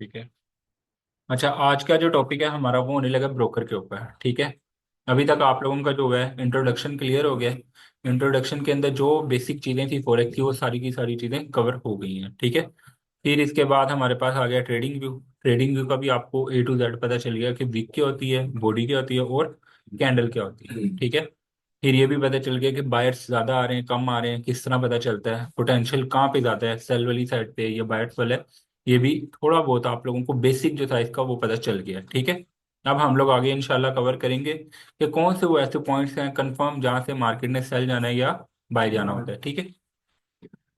ठीक है। अच्छा, आज का जो टॉपिक है हमारा वो होने लगा ब्रोकर के ऊपर। ठीक है। अभी तक आप लोगों का जो है इंट्रोडक्शन क्लियर हो गया है। इंट्रोडक्शन के अंदर जो बेसिक चीज़ें थी फॉरेक्स की वो सारी की सारी चीज़ें कवर हो गई हैं। ठीक है। फिर इसके बाद हमारे पास आ गया ट्रेडिंग व्यू। ट्रेडिंग व्यू का भी आपको ए टू जेड पता चल गया कि विक क्या होती है, बॉडी क्या होती है और कैंडल क्या होती है। ठीक है। फिर ये भी पता चल गया कि बायर्स ज़्यादा आ रहे हैं कम आ रहे हैं, किस तरह पता चलता है, पोटेंशियल कहाँ पे ज़्यादा है, सेल वाली साइड पे या बायर्स वाला है। ये भी थोड़ा बहुत आप लोगों को बेसिक जो था इसका वो पता चल गया। ठीक है। अब हम लोग आगे इंशाल्लाह कवर करेंगे कि कौन से वो ऐसे पॉइंट्स हैं कंफर्म जहां से मार्केट ने सेल जाना है या बाय जाना होता है। ठीक है।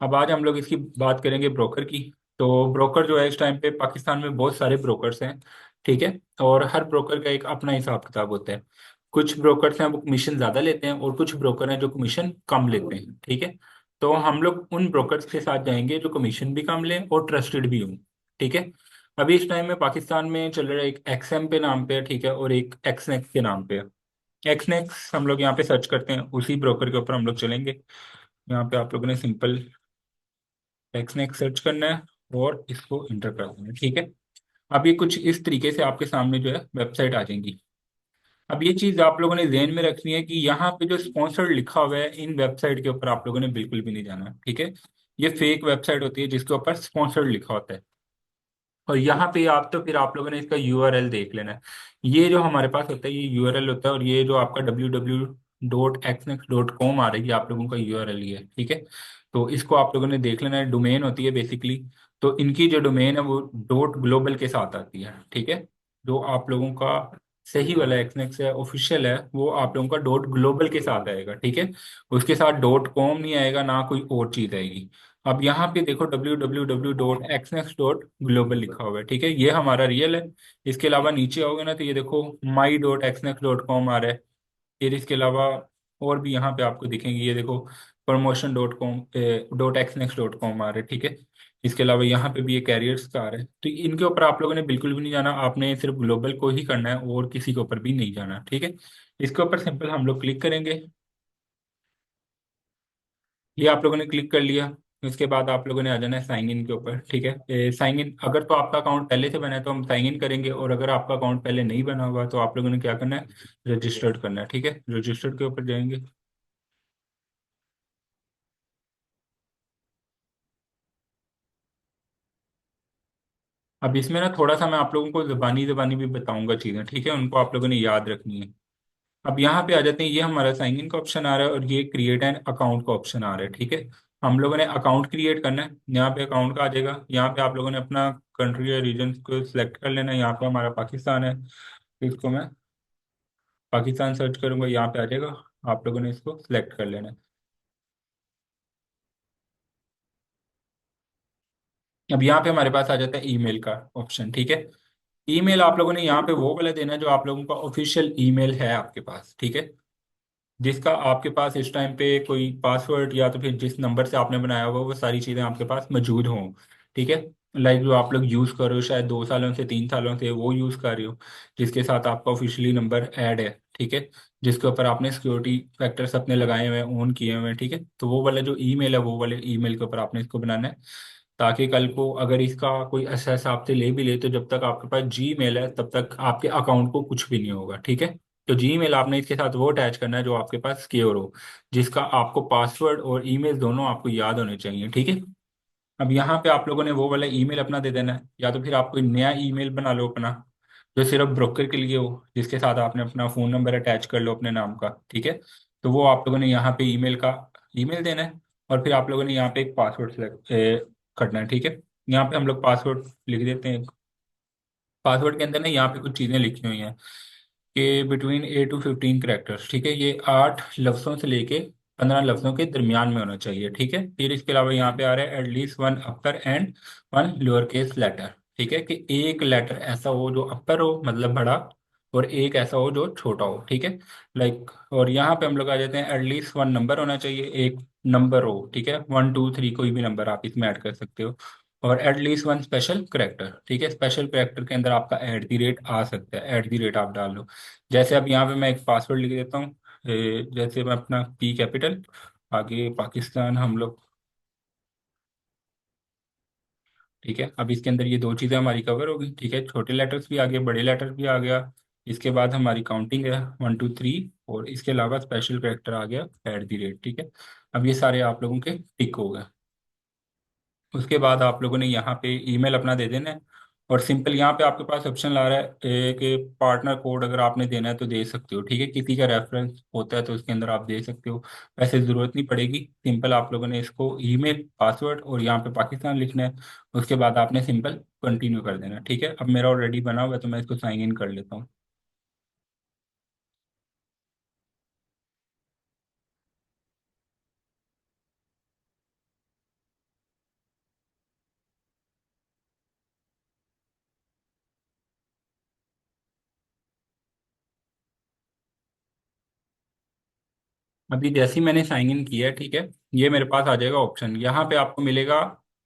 अब आज हम लोग इसकी बात करेंगे ब्रोकर की। तो ब्रोकर जो है इस टाइम पे पाकिस्तान में बहुत सारे ब्रोकर्स हैं। ठीक है। और हर ब्रोकर का एक अपना हिसाब किताब होता है। कुछ ब्रोकर्स हैं वो कमीशन ज़्यादा लेते हैं और कुछ ब्रोकर हैं जो कमीशन कम लेते हैं। ठीक है। तो हम लोग उन ब्रोकर्स के साथ जाएंगे जो कमीशन भी कम लें और ट्रस्टेड भी हों। ठीक है। अभी इस टाइम में पाकिस्तान में चल रहा है एक एक्सएम पे नाम पे है, ठीक है, और एक एक्सनेक्स के नाम पे है। एक्सनेक्स हम लोग यहाँ पे सर्च करते हैं, उसी ब्रोकर के ऊपर हम लोग चलेंगे। यहाँ पे आप लोगों ने सिंपल टेक्सनेक्स सर्च करना है और इसको इंटर कर देना है। ठीक है। अब ये कुछ इस तरीके से आपके सामने जो है वेबसाइट आ जाएंगी। अब ये चीज आप लोगों ने ध्यान में रखनी है कि यहाँ पे जो स्पॉन्सर्ड लिखा हुआ है इन वेबसाइट के ऊपर आप लोगों ने बिल्कुल भी नहीं जाना है। ठीक है। ये फेक वेबसाइट होती है जिसके ऊपर स्पॉन्सर्ड लिखा होता है। और यहाँ पे आप तो फिर आप लोगों ने इसका यूआरएल देख लेना है। ये जो हमारे पास होता है ये यूआरएल होता है, और ये जो आपका www.xnex.com आ रही है आप लोगों का यूआरएल ही है। ठीक है। तो इसको आप लोगों ने देख लेना है, डोमेन होती है बेसिकली। तो इनकी जो डोमेन है वो डॉट ग्लोबल के साथ आती है। ठीक है। जो आप लोगों का सही वाला एक्सनेक्स है ऑफिशियल है वो आप लोगों का डॉट ग्लोबल के साथ आएगा। ठीक है। उसके साथ डॉट कॉम नहीं आएगा, ना कोई और चीज आएगी। अब यहाँ पे देखो www.xnext.global लिखा हुआ है। ठीक है, ये हमारा रियल है। इसके अलावा नीचे आओगे ना तो ये देखो my.xnext.com आ रहा है। फिर इसके अलावा और भी यहाँ पे आपको दिखेंगे, ये देखो promotion.com.xnext.com आ रहा है। ठीक है। इसके अलावा यहाँ पे भी ये कैरियर्स का आ रहा है। तो इनके ऊपर आप लोगों ने बिल्कुल भी नहीं जाना, आपने सिर्फ ग्लोबल को ही करना है और किसी के ऊपर भी नहीं जाना। ठीक है। इसके ऊपर सिंपल हम लोग क्लिक करेंगे। ये आप लोगों ने क्लिक कर लिया। उसके बाद आप लोगों ने आ जाना है साइन इन के ऊपर। ठीक है। साइन इन अगर तो आपका अकाउंट पहले से बना है तो हम साइन इन करेंगे, और अगर आपका अकाउंट पहले नहीं बना हुआ तो आप लोगों ने क्या करना है, रजिस्टर्ड करना है। ठीक है, रजिस्टर्ड के ऊपर जाएंगे। अब इसमें ना थोड़ा सा मैं आप लोगों को जबानी जबानी भी बताऊंगा चीज़ें, ठीक है, उनको आप लोगों ने याद रखनी है। अब यहाँ पे आ जाते हैं, ये हमारा साइन इन का ऑप्शन आ रहा है और ये क्रिएट एन अकाउंट का ऑप्शन आ रहा है। ठीक है। हम लोगों ने अकाउंट क्रिएट करना है, यहाँ पे अकाउंट का आ जाएगा। यहाँ पे आप लोगों ने अपना कंट्री या रीजन को सिलेक्ट कर लेना है। यहाँ पे हमारा पाकिस्तान है, तो इसको मैं पाकिस्तान सर्च करूंगा, यहाँ पे आ जाएगा। आप लोगों ने इसको सिलेक्ट कर लेना है। अब यहाँ पे हमारे पास आ जाता है ईमेल का ऑप्शन। ठीक है। ईमेल आप लोगों ने यहाँ पे वो वाला देना है जो आप लोगों का ऑफिशियल ईमेल है आपके पास। ठीक है। जिसका आपके पास इस टाइम पे कोई पासवर्ड या तो फिर जिस नंबर से आपने बनाया हुआ वो सारी चीज़ें आपके पास मौजूद हों। ठीक है। लाइक जो आप लोग यूज़ कर रहे हो शायद 2 सालों से 3 सालों से वो यूज़ कर रहे हो, जिसके साथ आपका ऑफिशियली नंबर ऐड है। ठीक है। जिसके ऊपर आपने सिक्योरिटी फैक्टर्स अपने लगाए हुए हैं, ऑन किए हुए हैं। ठीक है। तो वो वाला जो ईमेल है वो वाले ईमेल के ऊपर आपने इसको बनाना है, ताकि कल को अगर इसका कोई एक्सेस आपसे ले भी ले तो जब तक आपके पास जी मेल है तब तक आपके अकाउंट को कुछ भी नहीं होगा। ठीक है। तो जी मेल आपने इसके साथ वो अटैच करना है जो आपके पास सिक्योर हो, जिसका आपको पासवर्ड और ईमेल दोनों आपको याद होने चाहिए। ठीक है। अब यहाँ पे आप लोगों ने वो वाला ईमेल अपना दे देना है, या तो फिर आप कोई नया ईमेल बना लो अपना जो सिर्फ ब्रोकर के लिए हो, जिसके साथ आपने अपना फ़ोन नंबर अटैच कर लो अपने नाम का। ठीक है। तो वो आप लोगों ने यहाँ पे ईमेल का ईमेल देना है, और फिर आप लोगों ने यहाँ पे एक पासवर्ड सेलेक्ट करना है। ठीक है। यहाँ पे हम लोग पासवर्ड लिख देते हैं। पासवर्ड के अंदर ना यहाँ पे कुछ चीज़ें लिखी हुई हैं कि बिटवीन 8 to 15 कैरेक्टर्स। ठीक है, ये 8 लफ्ज़ों से लेके 15 लफ्ज़ों के दरमियान में होना चाहिए। ठीक है। फिर इसके अलावा यहाँ पे आ रहा है at least one upper and one lower case letter. ठीक है, कि एक लेटर ऐसा हो जो अपर हो मतलब बड़ा, और एक ऐसा हो जो छोटा हो। ठीक है। लाइक और यहाँ पे हम लोग आ जाते हैं एटलीस्ट वन नंबर होना चाहिए, एक नंबर हो। ठीक है, 1 2 3 कोई भी नंबर आप इसमें ऐड कर सकते हो। और एटलीस्ट वन स्पेशल करेक्टर। ठीक है, स्पेशल करेक्टर के अंदर आपका एट दी रेट आ सकता है, एट दी रेट आप डाल लो। जैसे अब यहाँ पे मैं एक पासवर्ड लिख देता हूँ, जैसे मैं अपना पी कैपिटल, आगे पाकिस्तान हम लोग। ठीक है, अब इसके अंदर ये दो चीज़ें हमारी कवर होगी। ठीक है, छोटे लेटर्स भी आ गए, बड़े लेटर्स भी आ गया। इसके बाद हमारी काउंटिंग है 1 2 3, और इसके अलावा स्पेशल कैरेक्टर आ गया @। ठीक है, अब ये सारे आप लोगों के टिक हो गए। उसके बाद आप लोगों ने यहाँ पे ईमेल अपना दे देना है। और सिंपल यहाँ पे आपके पास ऑप्शन ला रहा है कि पार्टनर कोड अगर आपने देना है तो दे सकते हो। ठीक है, किसी का रेफरेंस होता है तो उसके अंदर आप दे सकते हो। वैसे ज़रूरत नहीं पड़ेगी, सिंपल आप लोगों ने इसको ईमेल पासवर्ड और यहाँ पे पाकिस्तान लिखना है। उसके बाद आपने सिंपल कंटिन्यू कर देना। ठीक है, अब मेरा ऑलरेडी बना हुआ है तो मैं इसको साइन इन कर लेता हूँ। अभी जैसे ही मैंने साइन इन किया है, ठीक है, ये मेरे पास आ जाएगा ऑप्शन। यहाँ पे आपको मिलेगा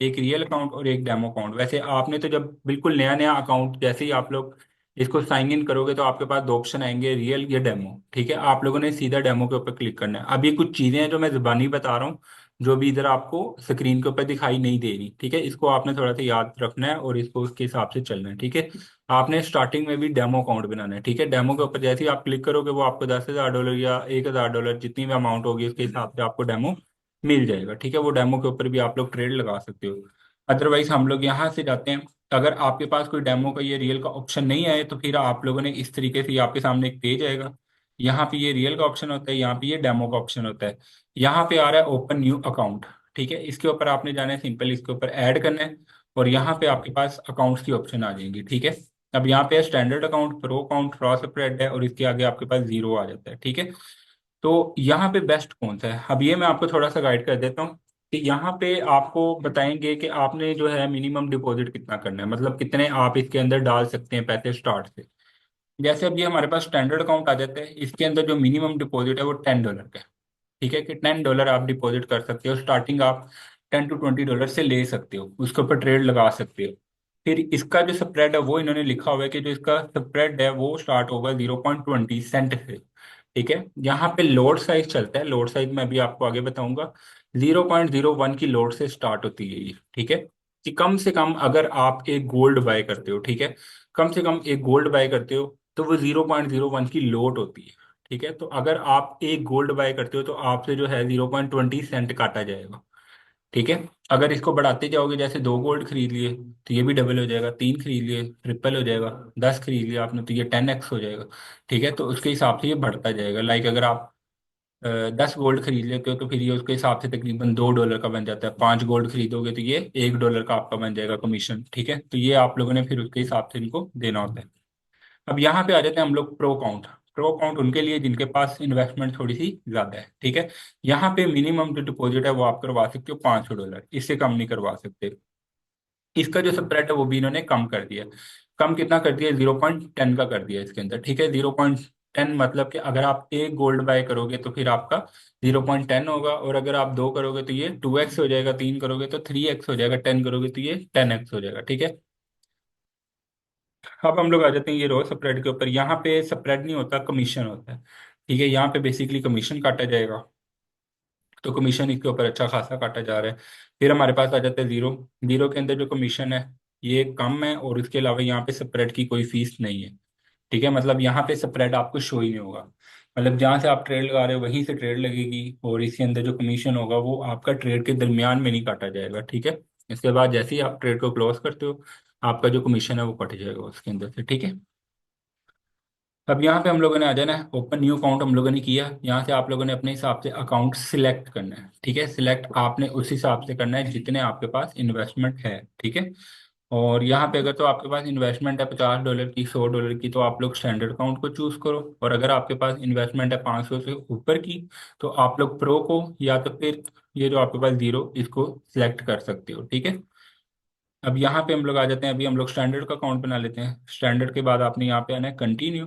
एक रियल अकाउंट और एक डेमो अकाउंट। वैसे आपने तो जब बिल्कुल नया नया अकाउंट, जैसे ही आप लोग इसको साइन इन करोगे तो आपके पास दो ऑप्शन आएंगे, रियल या डेमो। ठीक है, आप लोगों ने सीधा डेमो के ऊपर क्लिक करना है। अब ये कुछ चीज़ें हैं जो मैं जुबानी बता रहा हूँ, जो भी इधर आपको स्क्रीन के ऊपर दिखाई नहीं दे रही। ठीक है, इसको आपने थोड़ा सा याद रखना है और इसको उसके हिसाब से चलना है। ठीक है, आपने स्टार्टिंग में भी डेमो अकाउंट बनाना है। ठीक है, डेमो के ऊपर जैसे ही आप क्लिक करोगे वो आपको $10,000 या $1,000 जितनी भी अमाउंट होगी उसके हिसाब से आपको डेमो मिल जाएगा। ठीक है, वो डेमो के ऊपर भी आप लोग ट्रेड लगा सकते हो। अदरवाइज हम लोग यहाँ से जाते हैं। अगर आपके पास कोई डेमो का ये रियल का ऑप्शन नहीं आए तो फिर आप लोगों ने इस तरीके से, आपके सामने एक पेज आएगा। यहाँ पे ये रियल का ऑप्शन होता है, यहाँ पे ये डेमो का ऑप्शन होता है। यहाँ पे आ रहा है ओपन न्यू अकाउंट। ठीक है, इसके ऊपर आपने जाना है, सिंपल इसके ऊपर ऐड करना है। और यहाँ पे आपके पास अकाउंट्स की ऑप्शन आ जाएंगी। ठीक है, अब यहाँ पे standard account, pro account, cross spread है, और इसके आगे आपके पास जीरो आ जाता है। ठीक है, तो यहाँ पे बेस्ट कौन सा है, अब ये मैं आपको थोड़ा सा गाइड कर देता हूँ। कि यहाँ पे आपको बताएंगे कि आपने जो है मिनिमम डिपॉजिट कितना करना है, मतलब कितने आप इसके अंदर डाल सकते हैं पैसे स्टार्ट से। जैसे अब ये हमारे पास स्टैंडर्ड अकाउंट आ जाता है, इसके अंदर जो मिनिमम डिपॉजिट है वो $10 का है। ठीक है, कि $10 आप डिपॉजिट कर सकते हो, स्टार्टिंग आप $10 to $20 से ले सकते हो, उसके ऊपर ट्रेड लगा सकते हो। फिर इसका जो स्प्रेड है वो इन्होंने लिखा हुआ है कि जो इसका स्प्रेड है वो स्टार्ट होगा 0.20 सेंट से। ठीक है, यहाँ पे लोड साइज चलता है, लोड साइज मैं भी आपको आगे बताऊंगा। 0.01 की लोड से स्टार्ट होती है ये। ठीक है, कि कम से कम अगर आप एक गोल्ड बाय करते हो, ठीक है, कम से कम एक गोल्ड बाय करते हो तो वो 0.01 की लोड होती है। ठीक है, तो अगर आप एक गोल्ड बाय करते हो तो आपसे जो है 0.20 सेंट काटा जाएगा। ठीक है, अगर इसको बढ़ाते जाओगे, जैसे 2 गोल्ड खरीद लिए तो ये भी डबल हो जाएगा, 3 खरीद लिए ट्रिपल हो जाएगा, 10 खरीद लिया आपने तो ये 10x हो जाएगा। ठीक है, तो उसके हिसाब से ये बढ़ता जाएगा। लाइक अगर आप 10 गोल्ड खरीद लेते हो तो फिर ये उसके हिसाब से तकरीबन $2 का बन जाता है। 5 गोल्ड खरीदोगे तो ये $1 का आपका बन जाएगा कमीशन। ठीक है, तो ये आप लोगों ने फिर उसके हिसाब से इनको देना होता है। अब यहाँ पे आ जाते हैं हम लोग प्रो अकाउंट। प्रो अकाउंट उनके लिए जिनके पास इन्वेस्टमेंट थोड़ी सी ज्यादा है। ठीक है, यहाँ पे मिनिमम जो डिपॉजिट है वो आप करवा सकते हो $500, इससे कम नहीं करवा सकते। इसका जो स्प्रेड है वो भी इन्होंने कम कर दिया। कम कितना कर दिया, 0.10 का कर दिया इसके अंदर। ठीक है, 0.10 मतलब कि अगर आप एक गोल्ड बाय करोगे तो फिर आपका 0.10 होगा, और अगर आप दो करोगे तो ये 2x हो जाएगा, 3 करोगे तो 3x हो जाएगा, 10 करोगे तो ये 10x हो जाएगा। ठीक है, अब हम लोग आ जाते हैं ये रो स्प्रेड के ऊपर। यहाँ पे स्प्रेड नहीं होता, कमीशन होता है। ठीक है, यहाँ पे बेसिकली कमीशन काटा जाएगा, तो कमीशन इसके ऊपर अच्छा खासा काटा जा रहा है। फिर हमारे पास आ जाता है जीरो। जीरो के अंदर जो कमीशन है ये कम है, और इसके अलावा यहाँ पे स्प्रेड की कोई फीस नहीं है। ठीक है, मतलब यहाँ पे स्प्रेड आपको शो ही नहीं होगा, मतलब जहाँ से आप ट्रेड लगा रहे हो वहीं से ट्रेड लगेगी, और इसके अंदर जो कमीशन होगा वो आपका ट्रेड के दरमियान में नहीं काटा जाएगा। ठीक है, इसके बाद जैसे ही आप ट्रेड को क्लोज करते हो आपका जो कमीशन है वो कट जाएगा उसके अंदर से। ठीक है, अब यहाँ पे हम लोगों ने आ जाना है, ओपन न्यू अकाउंट हम लोगों ने किया। यहाँ से आप लोगों ने अपने हिसाब से अकाउंट सिलेक्ट करना है। ठीक है, सिलेक्ट आपने उस हिसाब से करना है जितने आपके पास इन्वेस्टमेंट है। ठीक है, और यहाँ पे अगर तो आपके पास इन्वेस्टमेंट है $50 की, $100 की, तो आप लोग स्टैंडर्ड अकाउंट को चूज करो। और अगर आपके पास इन्वेस्टमेंट है 500 से ऊपर की तो आप लोग प्रो को, या तो फिर ये जो आपके पास जीरो, इसको सिलेक्ट कर सकते हो। ठीक है, अब यहाँ पे हम लोग आ जाते हैं, अभी हम लोग स्टैंडर्ड का अकाउंट बना लेते हैं। स्टैंडर्ड के बाद आपने यहाँ पे आना है कंटिन्यू।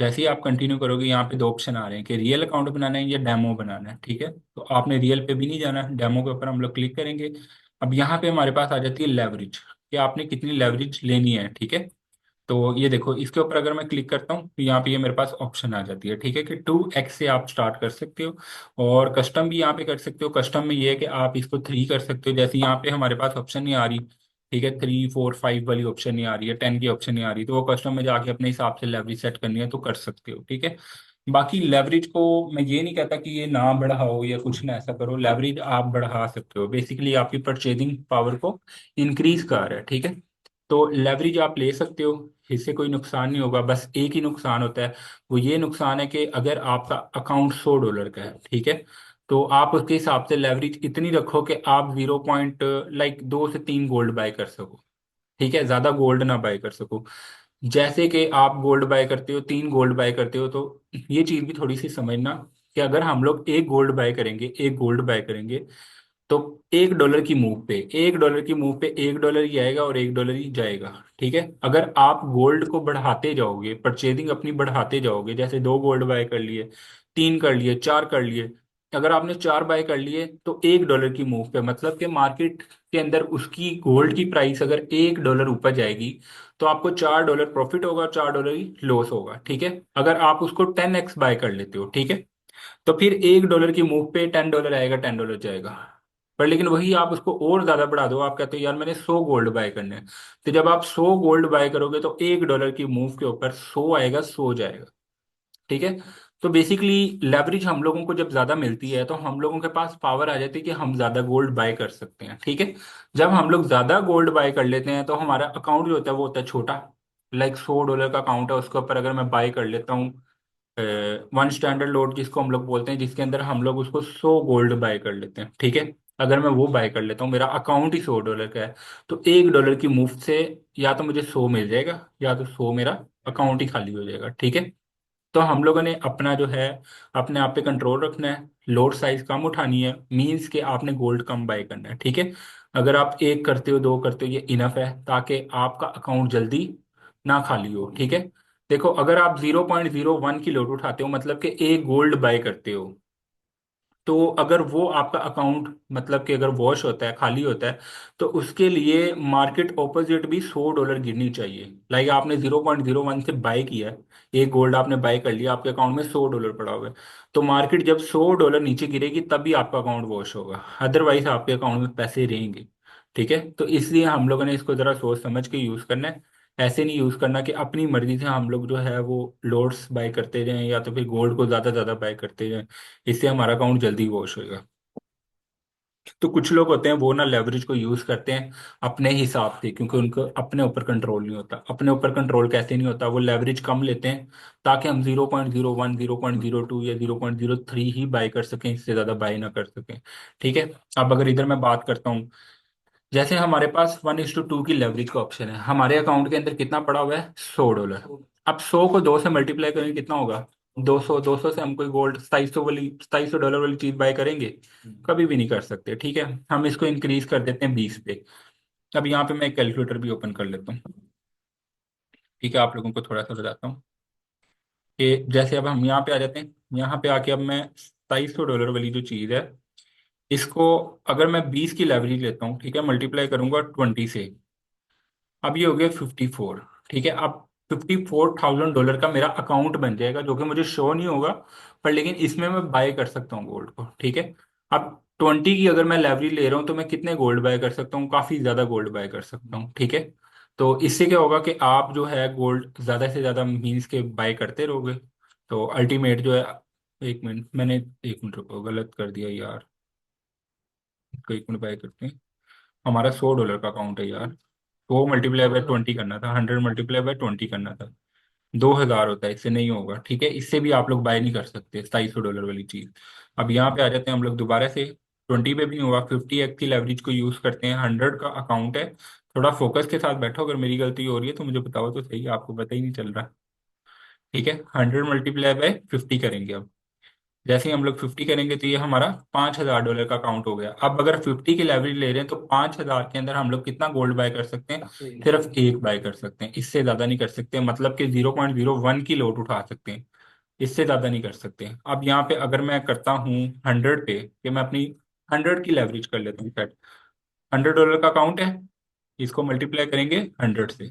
जैसे ही आप कंटिन्यू करोगे यहाँ पे दो ऑप्शन आ रहे हैं कि रियल अकाउंट बनाना है या डेमो बनाना है। ठीक है, तो आपने रियल पे भी नहीं जाना, डेमो के ऊपर हम लोग क्लिक करेंगे। अब यहाँ पे हमारे पास आ जाती है लेवरेज, कि आपने कितनी लेवरेज लेनी है। ठीक है, तो ये देखो इसके ऊपर अगर मैं क्लिक करता हूँ तो यहाँ पे ये मेरे पास ऑप्शन आ जाती है। ठीक है, कि 2x से आप स्टार्ट कर सकते हो, और कस्टम भी यहाँ पे कर सकते हो। कस्टम में ये है कि आप इसको 3 कर सकते हो, जैसे यहाँ पे हमारे पास ऑप्शन नहीं आ रही ठीक है, 3 4 5 वाली ऑप्शन नहीं आ रही है, 10 की ऑप्शन नहीं आ रही, तो वो कस्टमर में जाके अपने हिसाब से लेवरेज सेट करनी है तो कर सकते हो, ठीक है। बाकी लेवरेज को मैं ये नहीं कहता कि ये ना बढ़ाओ या कुछ ना ऐसा करो, लेवरेज आप बढ़ा सकते हो, बेसिकली आपकी परचेजिंग पावर को इंक्रीज कर रहा है, ठीक है। तो लेवरेज आप ले सकते हो, इससे कोई नुकसान नहीं होगा, बस एक ही नुकसान होता है, वो ये नुकसान है कि अगर आपका अकाउंट $100 का है, ठीक है, तो आप उसके हिसाब से लेवरेज इतनी रखो कि आप 0 पॉइंट लाइक 2 से 3 गोल्ड बाय कर सको, ठीक है, ज्यादा गोल्ड ना बाय कर सको। जैसे कि आप गोल्ड बाय करते हो, 3 गोल्ड बाय करते हो, तो ये चीज भी थोड़ी सी समझना कि अगर हम लोग एक गोल्ड बाय करेंगे, एक गोल्ड बाय करेंगे, तो $1 की मूव पे, $1 ही आएगा और $1 ही जाएगा, ठीक है। अगर आप गोल्ड को बढ़ाते जाओगे, परचेजिंग अपनी बढ़ाते जाओगे, जैसे 2 गोल्ड बाय कर लिए, 3 कर लिए, 4 कर लिए, अगर आपने 4 बाय कर लिए तो $1 की मूव पे, मतलब कि मार्केट के अंदर उसकी गोल्ड की प्राइस अगर $1 ऊपर जाएगी तो आपको $4 प्रॉफिट होगा, $4 ही लॉस होगा, ठीक है। अगर आप उसको 10x बाय कर लेते हो, ठीक है, तो फिर $1 की मूव पे $10 आएगा, $10 जाएगा। पर लेकिन वही आप उसको और ज्यादा बढ़ा दो, आप कहते हो यार मैंने 100 गोल्ड बाय करने हैं, तो जब आप 100 गोल्ड बाय करोगे तो $1 की मूव के ऊपर 100 आएगा, 100 जाएगा, ठीक है। तो बेसिकली लेवरेज हम लोगों को जब ज्यादा मिलती है तो हम लोगों के पास पावर आ जाती है कि हम ज्यादा गोल्ड बाय कर सकते हैं, ठीक है। जब हम लोग ज्यादा गोल्ड बाय कर लेते हैं तो हमारा अकाउंट जो होता है वो होता है छोटा, लाइक $100 का अकाउंट है, उसके ऊपर अगर मैं बाय कर लेता हूँ वन स्टैंडर्ड लोड जिसको हम लोग बोलते हैं, जिसके अंदर हम लोग उसको 100 गोल्ड बाय कर लेते हैं, ठीक है। अगर मैं वो बाय कर लेता हूँ, मेरा अकाउंट ही $100 का है, तो $1 की मुफ्त से या तो मुझे 100 मिल जाएगा या तो 100 मेरा अकाउंट ही खाली हो जाएगा, ठीक है। तो हम लोगों ने अपना जो है अपने आप पे कंट्रोल रखना है, लोड साइज कम उठानी है, मीन्स के आपने गोल्ड कम बाय करना है, ठीक है। अगर आप एक करते हो, दो करते हो, ये इनफ है ताकि आपका अकाउंट जल्दी ना खाली हो, ठीक है। देखो अगर आप 0.01 की लोड उठाते हो, मतलब कि एक गोल्ड बाय करते हो, तो अगर वो आपका अकाउंट मतलब कि अगर वॉश होता है, खाली होता है, तो उसके लिए मार्केट ऑपोजिट भी $100 गिरनी चाहिए। लाइक आपने 0.01 से बाय किया है, एक गोल्ड आपने बाय कर लिया, आपके अकाउंट में $100 पड़ा हुआ है, तो मार्केट जब $100 नीचे गिरेगी तभी आपका अकाउंट वॉश होगा, अदरवाइज आपके अकाउंट में पैसे रहेंगे, ठीक है। तो इसलिए हम लोगों ने इसको जरा सोच समझ के यूज करना है, ऐसे नहीं यूज करना कि अपनी मर्जी से हम लोग जो है वो लोड्स बाय करते जाएं या तो फिर गोल्ड को ज्यादा ज्यादा बाय करते जाएं, इससे हमारा अकाउंट जल्दी वॉश होएगा। तो कुछ लोग होते हैं वो ना लेवरेज को यूज करते हैं अपने हिसाब से, क्योंकि उनको अपने ऊपर कंट्रोल नहीं होता। अपने ऊपर कंट्रोल कैसे नहीं होता, वो लेवरेज कम लेते हैं ताकि हम 0.01 0.02 या 0.03 ही बाय कर सकें, इससे ज्यादा बाय ना कर सकें, ठीक है। अब अगर इधर मैं बात करता हूँ, जैसे हमारे पास 1:2 की लेवरेज का ऑप्शन है, हमारे अकाउंट के अंदर कितना पड़ा हुआ है, $100। अब 100 को 2 से मल्टीप्लाई करेंगे कितना होगा, 200। 200 से हम कोई गोल्ड 2700 वाली चीज बाय करेंगे, कभी भी नहीं कर सकते, ठीक है। हम इसको इंक्रीज कर देते हैं 20 पे। अब यहाँ पे मैं एक कैलकुलेटर भी ओपन कर लेता हूँ, ठीक है, आप लोगों को थोड़ा सा बताता हूँ कि जैसे अब हम यहाँ पे आ जाते हैं, यहाँ पे आके अब मैं $2700 वाली जो चीज है, इसको अगर मैं 20 की लेवरेज लेता हूँ, ठीक है, मल्टीप्लाई करूंगा 20 से, अब ये हो गया 54, ठीक है। अब $54,000 का मेरा अकाउंट बन जाएगा, जो कि मुझे शो नहीं होगा, पर लेकिन इसमें मैं बाय कर सकता हूँ गोल्ड को, ठीक है। अब 20 की अगर मैं लेवरेज ले रहा हूँ तो मैं कितने गोल्ड बाय कर सकता हूँ, काफी ज्यादा गोल्ड बाय कर सकता हूँ, ठीक है। तो इससे क्या होगा कि आप जो है गोल्ड ज्यादा से ज्यादा मीन्स के बाय करते रहोगे, तो अल्टीमेट जो है, एक मिनट मैंने, एक मिनट रुको, गलत कर दिया यार, इसको एक मिनट बाय करते हैं। हमारा $100 का अकाउंट है यार, वो मल्टीप्लाई बाय 20 करना था, 100 मल्टीप्लाई बाय 20 करना था, 2000 होता है, इससे नहीं होगा, ठीक है। इससे भी आप लोग बाय नहीं कर सकते $2700 वाली चीज। अब यहाँ पे आ जाते हैं हम लोग दोबारा से, 20 पे भी नहीं होगा, 50x की लेवरेज को यूज करते हैं, 100 का अकाउंट है। थोड़ा फोकस के साथ बैठो, अगर मेरी गलती हो रही है तो मुझे बताओ तो सही, आपको पता ही नहीं चल रहा, ठीक है। 100 मल्टीप्लाई बाय 50 करेंगे अब, जैसे ही हम लोग 50 करेंगे तो ये हमारा $5000 का काउंट हो गया। अब अगर 50 की लेवरेज ले रहे हैं तो 5000 के अंदर हम लोग कितना गोल्ड बाय कर सकते हैं, सिर्फ एक बाय कर सकते हैं, इससे ज्यादा नहीं कर सकते, मतलब कि 0.01 की लोड उठा सकते हैं, इससे ज्यादा नहीं कर सकते। अब यहाँ पे अगर मैं करता हूँ 100 पे, कि मैं अपनी 100 की लेवरेज कर लेता हूँ सेट, $100 का अकाउंट है, इसको मल्टीप्लाई करेंगे 100 से,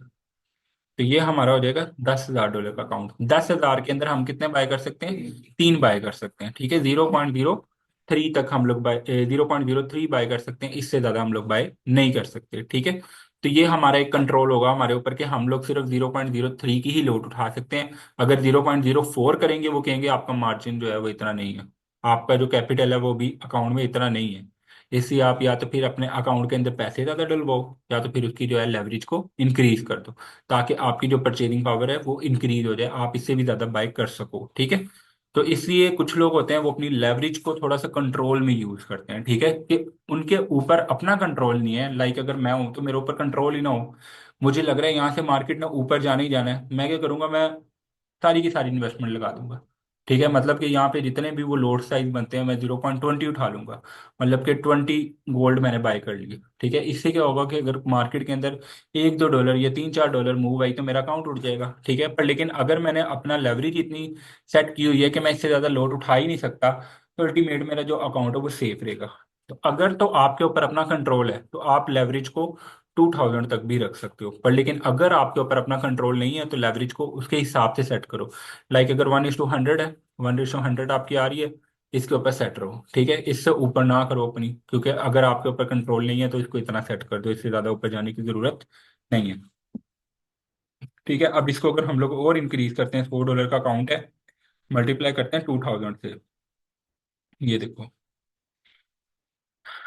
तो ये हमारा हो जाएगा $10,000 का अकाउंट। 10,000 के अंदर हम कितने बाय कर सकते हैं, 3 बाय कर सकते हैं, ठीक है। 0.03 तक हम लोग बाय, 0.03 बाय कर सकते हैं, इससे ज्यादा हम लोग बाय नहीं कर सकते, ठीक है। तो ये हमारा एक कंट्रोल होगा हमारे ऊपर कि हम लोग सिर्फ 0.03 की ही लोड उठा सकते हैं। अगर 0.04 करेंगे वो कहेंगे आपका मार्जिन जो है वो इतना नहीं है, आपका जो कैपिटल है वो भी अकाउंट में इतना नहीं है। इसलिए आप या तो फिर अपने अकाउंट के अंदर पैसे ज़्यादा डलवाओ, या तो फिर उसकी जो है लेवरेज को इंक्रीज कर दो, ताकि आपकी जो परचेजिंग पावर है वो इंक्रीज हो जाए, आप इससे भी ज़्यादा बाई कर सको। ठीक है। तो इसलिए कुछ लोग होते हैं वो अपनी लेवरेज को थोड़ा सा कंट्रोल में यूज करते हैं, ठीक है, कि उनके ऊपर अपना कंट्रोल नहीं है। लाइक अगर मैं हूं तो मेरे ऊपर कंट्रोल ही ना हो, मुझे लग रहा है यहाँ से मार्केट में ऊपर जाना ही जाना है, मैं क्या करूंगा, मैं सारी की सारी इन्वेस्टमेंट लगा दूंगा। ठीक है, मतलब कि यहाँ पे जितने भी वो लोड साइज बनते हैं मैं 0.20 उठा लूंगा, मतलब कि 20 गोल्ड मैंने बाय कर लिया। ठीक है, इससे क्या होगा कि अगर मार्केट के अंदर $1-2 या $3-4 मूव आई तो मेरा अकाउंट उठ जाएगा। ठीक है, पर लेकिन अगर मैंने अपना लेवरेज इतनी सेट की हुई है कि मैं इससे ज्यादा लोड उठा ही नहीं सकता, तो अल्टीमेट मेरा जो अकाउंट है वो सेफ रहेगा। तो अगर तो आपके ऊपर अपना कंट्रोल है तो आप लेवरेज को 2000 तक भी रख सकते हो, पर लेकिन अगर आपके ऊपर अपना कंट्रोल नहीं है तो लेवरेज को उसके हिसाब से सेट करो। लाइक अगर 1:100 है, 1:100 आपकी आ रही है, इसके ऊपर सेट रहो। ठीक है, इससे ऊपर ना करो अपनी, क्योंकि अगर आपके ऊपर कंट्रोल नहीं है तो इसको इतना सेट कर दो, इससे ज्यादा ऊपर जाने की जरूरत नहीं है। ठीक है, अब इसको अगर हम लोग और इंक्रीज करते हैं, $100 का अकाउंट है, मल्टीप्लाई करते हैं 2000 से, ये देखो,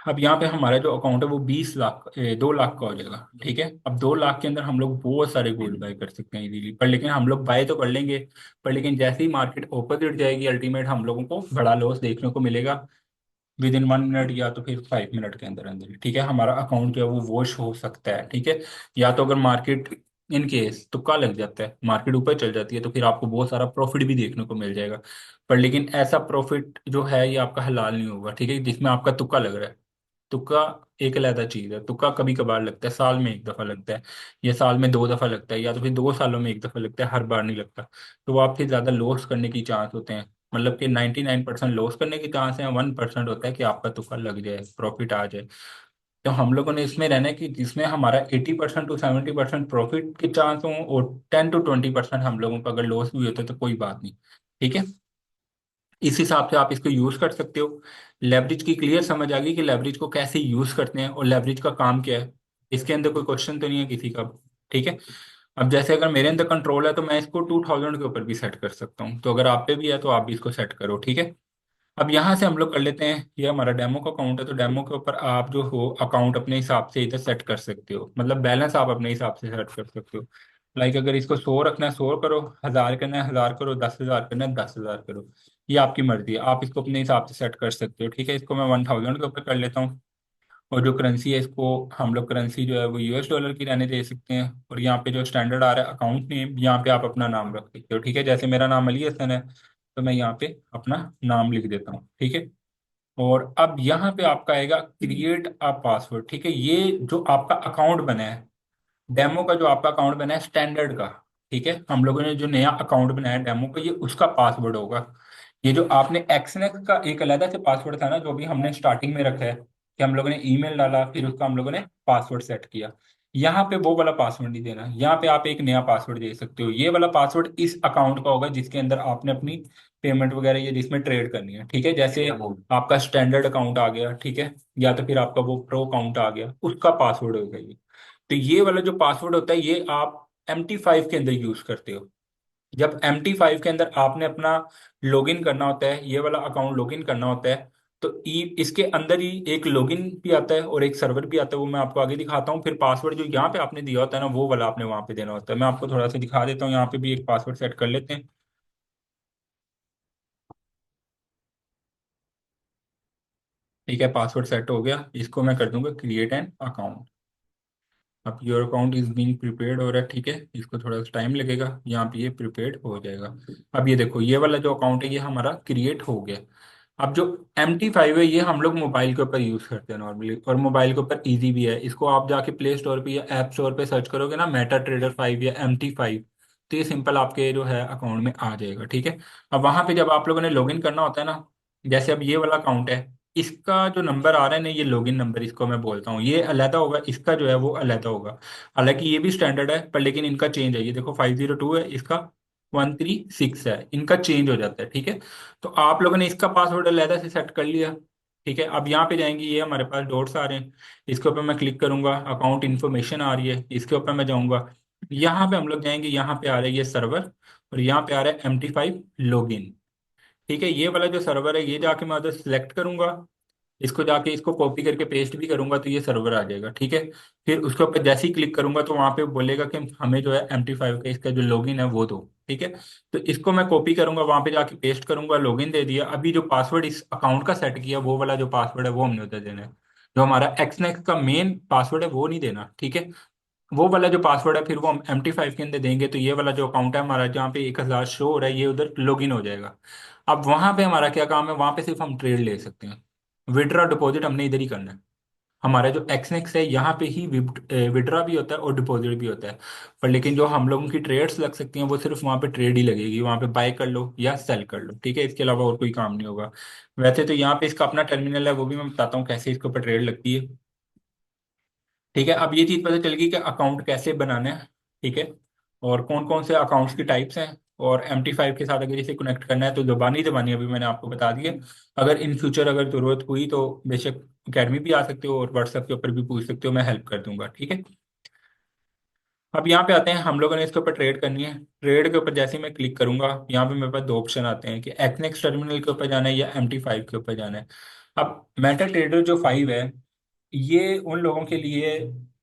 अब यहाँ पे हमारा जो अकाउंट है वो 20 लाख 2 लाख का हो जाएगा। ठीक है, अब 2 लाख के अंदर हम लोग बहुत सारे गोल्ड बाय कर सकते हैं इजीली, पर लेकिन हम लोग बाय तो कर लेंगे, पर लेकिन जैसे ही मार्केट अपोजिट जाएगी अल्टीमेट हम लोगों को बड़ा लॉस देखने को मिलेगा विद इन 1 मिनट या तो फिर 5 मिनट के अंदर अंदर ही। ठीक है, हमारा अकाउंट जो है वो वॉश हो सकता है। ठीक है, या तो अगर मार्केट इन केस तुक्का लग जाता है, मार्केट ऊपर चल जाती है, तो फिर आपको बहुत सारा प्रॉफिट भी देखने को मिल जाएगा। पर लेकिन ऐसा प्रॉफिट जो है ये आपका हलाल नहीं होगा। ठीक है, जिसमें आपका तुक्का लग रहा है। तुक्का एक अलग चीज है, तुक्का कभी कभार लगता है, साल में एक दफा लगता है, या साल में 2 दफा लगता है, या तो फिर 2 सालों में एक दफा लगता है, हर बार नहीं लगता। तो वो आपके ज्यादा लॉस करने की चांस होते हैं, मतलब कि 99% लॉस करने की चांस है, 1% होता है कि आपका तुक्का लग जाए, प्रॉफिट आ जाए। तो हम लोगों ने इसमें रहना है कि जिसमें हमारा 80% to 70% प्रॉफिट के चांस हो, और 10 to 20% हम लोगों का अगर लॉस भी होता है तो कोई बात नहीं। ठीक है, इस हिसाब से आप इसको यूज कर सकते हो। लेवरेज की क्लियर समझ आ गई कि लेवरेज को कैसे यूज करते हैं और लेवरेज का काम क्या है, इसके अंदर कोई क्वेश्चन तो नहीं है किसी का। ठीक है, अब जैसे अगर मेरे अंदर कंट्रोल है तो मैं इसको 2000 के ऊपर भी सेट कर सकता हूँ, तो अगर आप पे भी है तो आप भी इसको सेट करो। ठीक है, अब यहाँ से हम लोग कर लेते हैं, ये हमारा डेमो का अकाउंट है, तो डेमो के ऊपर आप जो हो अकाउंट अपने हिसाब से इधर सेट कर सकते हो, मतलब बैलेंस आप अपने हिसाब से सेट कर सकते हो। लाइक अगर इसको 100 रखना है 100 करो, 1000 करना है 1000 करो, 10,000 करना है 10,000 करो, ये आपकी मर्जी है, आप इसको अपने हिसाब से सेट कर सकते हो। ठीक है, इसको मैं 1000 के ऊपर कर लेता हूँ। और जो करेंसी है इसको हम लोग करेंसी जो है वो US डॉलर की रहने दे सकते हैं, और यहाँ पे जो स्टैंडर्ड आ रहा है अकाउंट नेम, यहाँ पे आप अपना नाम रख सकते हो। ठीक है, जैसे मेरा नाम अली हसन है तो मैं यहाँ पे अपना नाम लिख देता हूँ। ठीक है, और अब यहाँ पे आपका आएगा क्रिएट अ पासवर्ड। ठीक है, ये जो आपका अकाउंट बना है, डेमो का जो आपका अकाउंट बना है स्टैंडर्ड का, ठीक है, हम लोगों ने जो नया अकाउंट बनाया डेमो का, ये उसका पासवर्ड होगा। ये जो आपने एक्सनेक्स का एक अलग से पासवर्ड था ना जो भी हमने स्टार्टिंग में रखा है, कि हम लोगों ने ईमेल डाला फिर उसका हम लोगों ने पासवर्ड सेट किया, यहाँ पे वो वाला पासवर्ड नहीं देना, यहाँ पे आप एक नया पासवर्ड दे सकते हो। ये वाला पासवर्ड इस अकाउंट का होगा जिसके अंदर आपने अपनी पेमेंट वगैरह ये जिसमें ट्रेड करनी है। ठीक है, जैसे आपका स्टैंडर्ड अकाउंट आ गया, ठीक है, या तो फिर आपका वो प्रो अकाउंट आ गया, उसका पासवर्ड होगा ये। तो ये वाला जो पासवर्ड होता है ये आप MT5 के अंदर यूज करते हो। जब MT5 के अंदर आपने अपना लॉगिन करना होता है, ये वाला अकाउंट लॉगिन करना होता है, तो इसके अंदर ही एक लॉगिन भी आता है और एक सर्वर भी आता है, वो मैं आपको आगे दिखाता हूँ। फिर पासवर्ड जो यहाँ पे आपने दिया होता है ना वो वाला आपने वहां पे देना होता है, मैं आपको थोड़ा सा दिखा देता हूँ, यहाँ पे भी एक पासवर्ड सेट कर लेते हैं। ठीक है, पासवर्ड सेट हो गया, इसको मैं कर दूंगा क्रिएट एन अकाउंट। अब your account is being prepared हो रहा है। ठीक है, इसको थोड़ा सा टाइम लगेगा, यहाँ पे ये प्रिपेयर्ड हो जाएगा। अब ये देखो ये वाला जो अकाउंट है ये हमारा क्रिएट हो गया। अब जो MT5 है ये हम लोग मोबाइल के ऊपर यूज करते हैं नॉर्मली, और मोबाइल के ऊपर इजी भी है, इसको आप जाके प्ले स्टोर पे या ऐप स्टोर पे सर्च करोगे ना, मेटा ट्रेडर 5 या MT5, तो ये सिंपल आपके जो है अकाउंट में आ जाएगा। ठीक है, अब वहां पे जब आप लोगों ने लॉगिन करना होता है ना, जैसे अब ये वाला अकाउंट है, इसका जो नंबर आ रहा है ना ये लॉगिन नंबर इसको मैं बोलता हूँ, ये अलहदा होगा, इसका जो है वो अलहदा होगा। हालांकि ये भी स्टैंडर्ड है पर लेकिन इनका चेंज है, ये देखो 502 है, इसका 136 है, इनका चेंज हो जाता है। ठीक है, तो आप लोगों ने इसका पासवर्ड अलहदा से सेट कर लिया, ठीक है, अब यहाँ पे जाएंगे, ये हमारे पास डॉट्स आ रहे हैं, इसके ऊपर मैं क्लिक करूंगा, अकाउंट इन्फॉर्मेशन आ रही है, इसके ऊपर मैं जाऊंगा। यहाँ पे हम लोग जाएंगे, यहाँ पे आ रहा है ये सर्वर, और यहाँ पे आ रहा है MT5 लॉगिन। ठीक है, ये वाला जो सर्वर है ये जाके मैं उधर सिलेक्ट करूंगा, इसको जाके इसको कॉपी करके पेस्ट भी करूंगा तो ये सर्वर आ जाएगा। ठीक है, फिर उसके ऊपर जैसे ही क्लिक करूंगा तो वहां पे बोलेगा कि हमें जो है MT5 का इसका जो लॉगिन है वो दो। ठीक है, तो इसको मैं कॉपी करूंगा, वहां पे जाके पेस्ट करूंगा, लॉगिन दे दिया। अभी जो पासवर्ड इस अकाउंट का सेट किया वो वाला जो पासवर्ड है वो हमने उधर देना है, जो हमारा एक्सनेक्स का मेन पासवर्ड है वो नहीं देना। ठीक है, वो वाला जो पासवर्ड है फिर वो हम MT5 के अंदर देंगे, तो ये वाला जो अकाउंट है हमारा जहाँ पे 1,000 शो हो रहा है ये उधर लॉगिन हो जाएगा। अब वहां पे हमारा क्या काम है, वहां पे सिर्फ हम ट्रेड ले सकते हैं, विड्रॉ डिपॉजिट हमने इधर ही करना है। हमारा जो एक्सनेक्स है यहाँ पे ही विड्रॉ भी होता है और डिपॉजिट भी होता है, पर लेकिन जो हम लोगों की ट्रेड्स लग सकती हैं वो सिर्फ वहाँ पे ट्रेड ही लगेगी, वहाँ पे बाय कर लो या सेल कर लो। ठीक है, इसके अलावा और कोई काम नहीं होगा। वैसे तो यहाँ पे इसका अपना टर्मिनल है, वो भी मैं बताता हूँ कैसे इसके ऊपर ट्रेड लगती है। ठीक है, अब ये चीज़ पता चल गई कि अकाउंट कैसे बनाना है। ठीक है, और कौन कौन से अकाउंट्स की टाइप्स हैं, और MT5 के साथ अगर इसे कनेक्ट करना है तो जबानी जबानी अभी मैंने आपको बता दी है। अगर इन फ्यूचर अगर जरूरत हुई तो बेशक अकेडमी भी आ सकते हो और व्हाट्सएप के ऊपर भी पूछ सकते हो, मैं हेल्प कर दूंगा। ठीक है, अब यहाँ पे आते हैं, हम लोगों ने इसके ऊपर ट्रेड करनी है। ट्रेड के ऊपर जैसे ही मैं क्लिक करूंगा यहाँ पे मेरे पास दो ऑप्शन आते हैं कि एक्सनेक्स टर्मिनल के ऊपर जाना है या MT5 के ऊपर जाना है। अब मेटा ट्रेडर जो 5 है ये उन लोगों के लिए,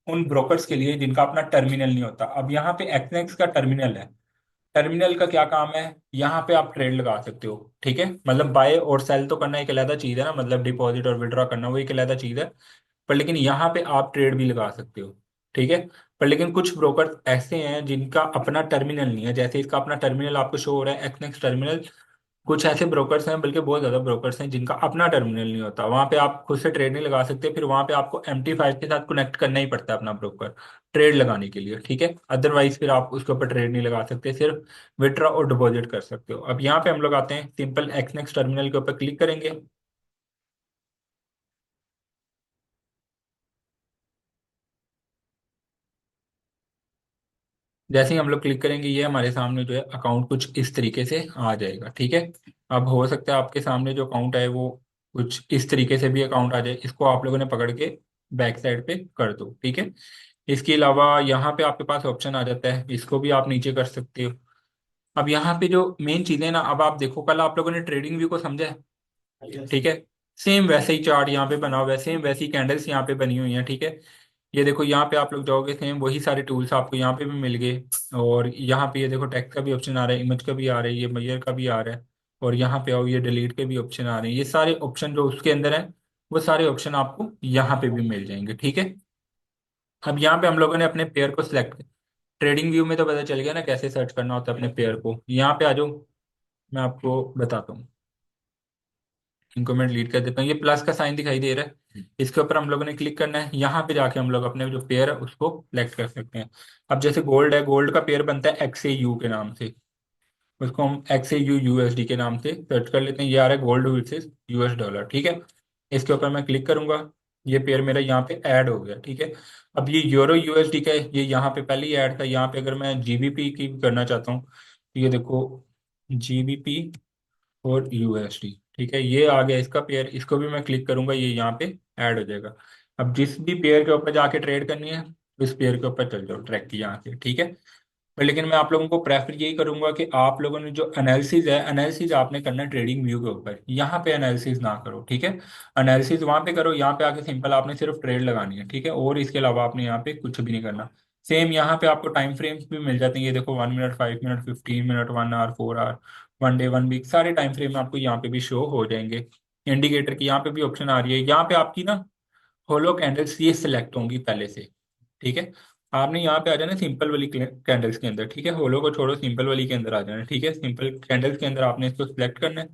उन ब्रोकर्स के लिए जिनका अपना टर्मिनल नहीं होता। अब यहाँ पे एक्सनेक्स का टर्मिनल है, टर्मिनल का क्या काम है, यहाँ पे आप ट्रेड लगा सकते हो। ठीक है, मतलब बाय और सेल तो करना एक अलग चीज है ना, मतलब डिपॉजिट और विड्रॉ करना वो एक अलग चीज है, पर लेकिन यहाँ पे आप ट्रेड भी लगा सकते हो। ठीक है, पर लेकिन कुछ ब्रोकर ऐसे हैं जिनका अपना टर्मिनल नहीं है, जैसे इसका अपना टर्मिनल आपको शो हो रहा है एक्सनेक्स टर्मिनल। कुछ ऐसे ब्रोकर्स हैं, बल्कि बहुत ज्यादा ब्रोकर्स हैं जिनका अपना टर्मिनल नहीं होता, वहां पे आप खुद से ट्रेड नहीं लगा सकते, फिर वहां पे आपको MT5 के साथ कनेक्ट करना ही पड़ता है अपना ब्रोकर ट्रेड लगाने के लिए। ठीक है, अदरवाइज फिर आप उसके ऊपर ट्रेड नहीं लगा सकते, सिर्फ विड्रॉ और डिपॉजिट कर सकते हो। अब यहाँ पे हम लोग आते हैं, सिंपल एक्सनेक्स टर्मिनल के ऊपर क्लिक करेंगे। जैसे ही हम लोग क्लिक करेंगे ये हमारे सामने जो है अकाउंट कुछ इस तरीके से आ जाएगा। ठीक है, अब हो सकता है आपके सामने जो अकाउंट है वो कुछ इस तरीके से भी अकाउंट आ जाए, इसको आप लोगों ने पकड़ के बैक साइड पे कर दो। ठीक है, इसके अलावा यहाँ पे आपके पास ऑप्शन आ जाता है, इसको भी आप नीचे कर सकते हो। अब यहाँ पे जो मेन चीजें ना, अब आप देखो कल आप लोगों ने ट्रेडिंग व्यू को समझा है। ठीक है, सेम वैसे ही चार्ट यहाँ पे बना हुआ है, सेम वैसी कैंडल्स यहाँ पे बनी हुई हैं। ठीक है, ये देखो यहाँ पे आप लोग जाओगे, सेम वही सारे टूल्स आपको यहाँ पे भी मिल गए, और यहाँ पे ये देखो टेक्स्ट का भी ऑप्शन आ रहा है, इमेज का भी आ रहा है, ये मेयर का भी आ रहा है, और यहाँ पे आओ ये डिलीट के भी ऑप्शन आ रहे हैं। ये सारे ऑप्शन जो उसके अंदर है वो सारे ऑप्शन आपको यहाँ पे भी मिल जाएंगे। ठीक है, अब यहाँ पे हम लोगों ने अपने पेयर को सिलेक्ट, ट्रेडिंग व्यू में तो पता चल गया ना कैसे सर्च करना होता है अपने पेयर को। यहाँ पे आ जाओ, मैं आपको बताता हूँ। इनको मैं डिलीट कर देता हूँ, ये प्लस का साइन दिखाई दे रहा है, इसके ऊपर हम लोगों ने क्लिक करना है। यहाँ पे जाके हम लोग अपने जो पेयर है उसको सिलेक्ट कर सकते हैं। अब जैसे गोल्ड है, गोल्ड का पेयर बनता है XAU के नाम से, उसको हम XAU USD के नाम से सर्च कर लेते हैं। ये आ रहा है गोल्ड वर्सेस US डॉलर। ठीक है, इसके ऊपर मैं क्लिक करूंगा, ये पेयर मेरा यहाँ पे ऐड हो गया। ठीक है, अब ये यूरो USD का है, ये यहाँ पे पहले ही ऐड था। यहाँ पे अगर मैं GBP की भी करना चाहता हूँ तो ये देखो GBP और USD। ठीक है, ये आ गया इसका पेयर, इसको भी मैं क्लिक करूंगा, ये यहाँ पे ऐड हो जाएगा। अब जिस भी पेयर के ऊपर जाके ट्रेड करनी है उस पेयर के ऊपर चल जाओ ट्रैक की यहाँ से। ठीक है, पर लेकिन मैं आप लोगों को प्रेफर यही करूंगा कि आप लोगों ने जो एनालिसिस है, एनालिसिस आपने करना है ट्रेडिंग व्यू के ऊपर, यहाँ पे एनालिसिस ना करो। ठीक है, एनालिसिस वहां पे करो, यहाँ पे आके सिंपल आपने सिर्फ ट्रेड लगानी है। ठीक है, और इसके अलावा आपने यहाँ पे कुछ भी नहीं करना। सेम यहाँ पे आपको टाइम फ्रेम्स भी मिल जाते हैं, ये देखो 1 minute, 5 minute, 15 minute, 1 hour, 4 hour, 1 day, 1 week, सारे टाइम फ्रेम आपको यहाँ पे भी शो हो जाएंगे। इंडिकेटर की यहाँ पे भी ऑप्शन आ रही है, यहाँ पे आपकी ना होलो कैंडल्स ये सिलेक्ट होंगी पहले से। ठीक है, आपने यहाँ पे आ जाना सिंपल वाली कैंडल्स के अंदर। ठीक है, होलो को छोड़ो, सिंपल वाली के अंदर आ जाना। ठीक है, सिंपल कैंडल्स के अंदर आपने इसको सिलेक्ट करना है,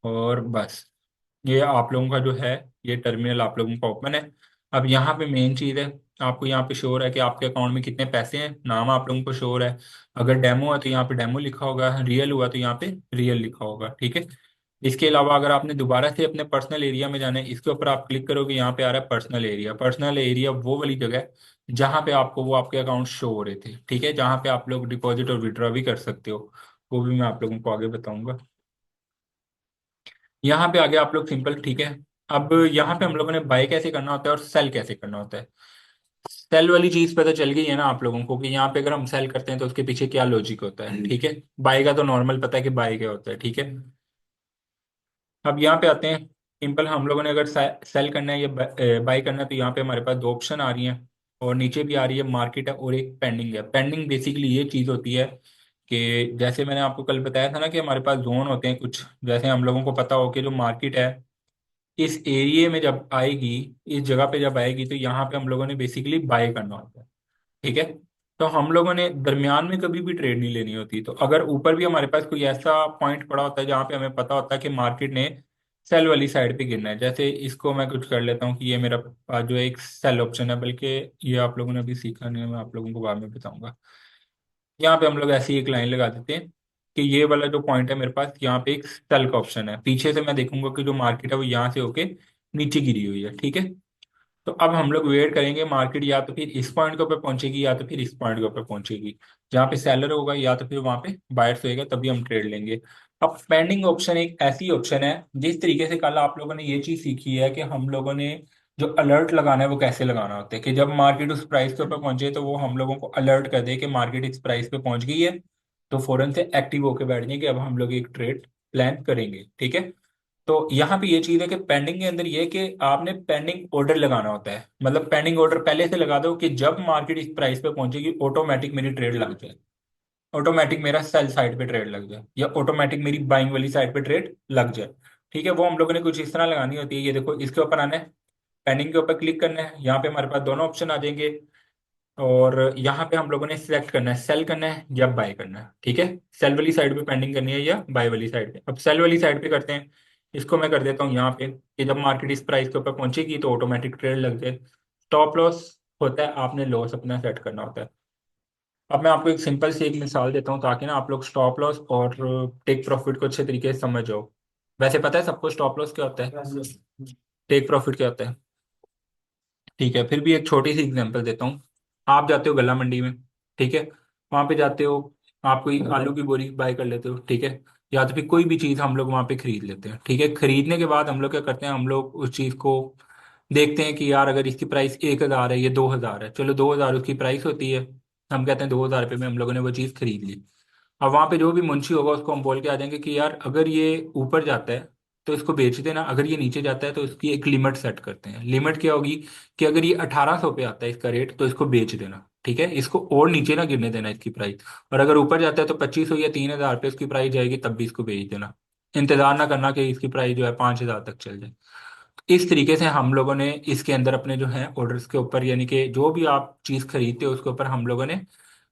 और बस ये आप लोगों का जो है ये टर्मिनल आप लोगों का ओपन है। अब यहाँ पे मेन चीज़ है, आपको यहाँ पे शो हो रहा है कि आपके अकाउंट में कितने पैसे हैं, नाम आप लोगों को शो हो रहा है। अगर डेमो है तो यहाँ पे डेमो लिखा होगा, रियल हुआ तो यहाँ पे रियल लिखा होगा। ठीक है, इसके अलावा अगर आपने दोबारा से अपने पर्सनल एरिया में जाना है, इसके ऊपर आप क्लिक करोगे, यहाँ पे आ रहा है पर्सनल एरिया। पर्सनल एरिया वो वाली जगह है जहाँ पे आपको वो आपके अकाउंट शो हो रहे थे। ठीक है, जहाँ पे आप लोग डिपॉजिट और विड्रॉ भी कर सकते हो, वो भी मैं आप लोगों को आगे बताऊंगा। यहाँ पे आगे आप लोग सिंपल, ठीक है, अब यहाँ पे हम लोगों ने बाय कैसे करना होता है और सेल कैसे करना होता है। सेल वाली चीज पता चल गई है ना आप लोगों को कि यहाँ पे अगर हम सेल करते हैं तो उसके पीछे क्या लॉजिक होता है, ठीक है। बाय का तो नॉर्मल पता है कि बाय क्या होता है, ठीक है। अब यहाँ पे आते हैं। सिंपल, हम लोगों ने अगर सेल करना है या बाय करना है तो यहाँ पे हमारे पास दो ऑप्शन आ रही हैं। और नीचे भी आ रही है मार्केट है और एक पेंडिंग है। पेंडिंग बेसिकली ये चीज़ होती है कि जैसे मैंने आपको कल बताया था ना कि हमारे पास जोन होते हैं कुछ। जैसे हम लोगों को पता हो कि जो मार्केट है इस एरिया में जब आएगी, इस जगह पे जब आएगी तो यहाँ पे हम लोगों ने बेसिकली बाय करना होता है, ठीक है। तो हम लोगों ने दरमियान में कभी भी ट्रेड नहीं लेनी होती। तो अगर ऊपर भी हमारे पास कोई ऐसा पॉइंट पड़ा होता है जहाँ पे हमें पता होता है कि मार्केट ने सेल वाली साइड पे गिरना है, जैसे इसको मैं कुछ कर लेता हूँ कि ये मेरा पास जो एक सेल ऑप्शन है, बल्कि ये आप लोगों ने अभी सीखा नहीं है, मैं आप लोगों को बाद में बताऊंगा। यहाँ पे हम लोग ऐसी एक लाइन लगा देते हैं कि ये वाला जो पॉइंट है मेरे पास, यहाँ पे एक सेल का ऑप्शन है। पीछे से मैं देखूंगा कि जो मार्केट है वो यहाँ से होके नीचे गिरी हुई है, ठीक है। तो अब हम लोग वेट करेंगे, मार्केट या तो फिर इस पॉइंट के ऊपर पहुंचेगी या तो फिर इस पॉइंट के ऊपर पहुंचेगी, जहां पे सेलर होगा या तो फिर वहां पे बायर्स होएगा, तभी हम ट्रेड लेंगे। अब पेंडिंग ऑप्शन एक ऐसी ऑप्शन है, जिस तरीके से कल आप लोगों ने ये चीज सीखी है कि हम लोगों ने जो अलर्ट लगाना है वो कैसे लगाना होता है, कि जब मार्केट उस प्राइस के ऊपर पहुंचे तो वो हम लोगों को अलर्ट कर दे कि मार्केट इस प्राइस पे पहुंच गई है। तो फौरन से एक्टिव होकर बैठ जाए कि अब हम लोग एक ट्रेड प्लान करेंगे, ठीक है। तो यहाँ पे ये चीज है कि पेंडिंग के अंदर ये है कि आपने पेंडिंग ऑर्डर लगाना होता है। मतलब पेंडिंग ऑर्डर पहले से लगा दो कि जब मार्केट इस प्राइस पे पहुंचेगी ऑटोमेटिक मेरी ट्रेड लग जाए, ऑटोमेटिक मेरा सेल साइड पे ट्रेड लग जाए, या ऑटोमेटिक मेरी बाइंग वाली साइड पे ट्रेड लग जाए, ठीक है। वो हम लोगों ने कुछ इस तरह लगानी होती है। ये देखो, इसके ऊपर आना है, पेंडिंग के ऊपर क्लिक करना है, यहाँ पे हमारे पास दोनों ऑप्शन आ जाएंगे। और यहाँ पे हम लोगों ने सिलेक्ट करना है सेल करना है या बाय करना है, ठीक है। सेल वाली साइड पे पेंडिंग करनी है या बाय वाली साइड पे। अब सेल वाली साइड पे करते हैं। इसको मैं कर देता हूँ यहाँ पे कि जब मार्केट इस प्राइस के ऊपर पहुंचेगी तो ऑटोमेटिक ट्रेड लग जाए। स्टॉप लॉस होता है, आपने लॉस अपना सेट करना होता है। अब मैं आपको एक सिंपल सी एक मिसाल देता हूँ ताकि ना आप लोग स्टॉप लॉस और टेक प्रॉफिट को अच्छे तरीके से समझ जाओ। वैसे पता है सबको स्टॉप लॉस क्या होता है, टेक प्रॉफिट क्या होता है, ठीक है। फिर भी एक छोटी सी एग्जांपल देता हूँ। आप जाते हो गला मंडी में, ठीक है। वहां पे जाते हो, आप कोई आलू की बोरी बाय कर लेते हो, ठीक है। या तो फिर कोई भी चीज़ हम लोग वहां पे खरीद लेते हैं, ठीक है। खरीदने के बाद हम लोग क्या करते हैं, हम लोग उस चीज़ को देखते हैं कि यार अगर इसकी प्राइस 1,000 है, ये 2,000 है, चलो 2,000 उसकी प्राइस होती है। हम कहते हैं 2,000 रुपये में हम लोगों ने वो चीज़ खरीद ली। अब वहां पे जो भी मुंशी होगा उसको हम बोल के आ जाएंगे कि यार अगर ये ऊपर जाता है तो इसको बेच देना, अगर ये नीचे जाता है तो इसकी एक लिमिट सेट करते हैं। लिमिट क्या होगी कि अगर ये 1,800 पे आता है इसका रेट तो इसको बेच देना, ठीक है। इसको और नीचे ना गिरने देना इसकी प्राइस। और अगर ऊपर जाता है तो 2,500 या 3,000 पे इसकी प्राइस जाएगी, तब भी इसको बेच देना। इंतजार ना करना कि इसकी प्राइस जो है 5,000 तक चल जाए। इस तरीके से हम लोगों ने इसके अंदर अपने जो है ऑर्डर्स के ऊपर, यानी कि जो भी आप चीज़ खरीदते हो उसके ऊपर हम लोगों ने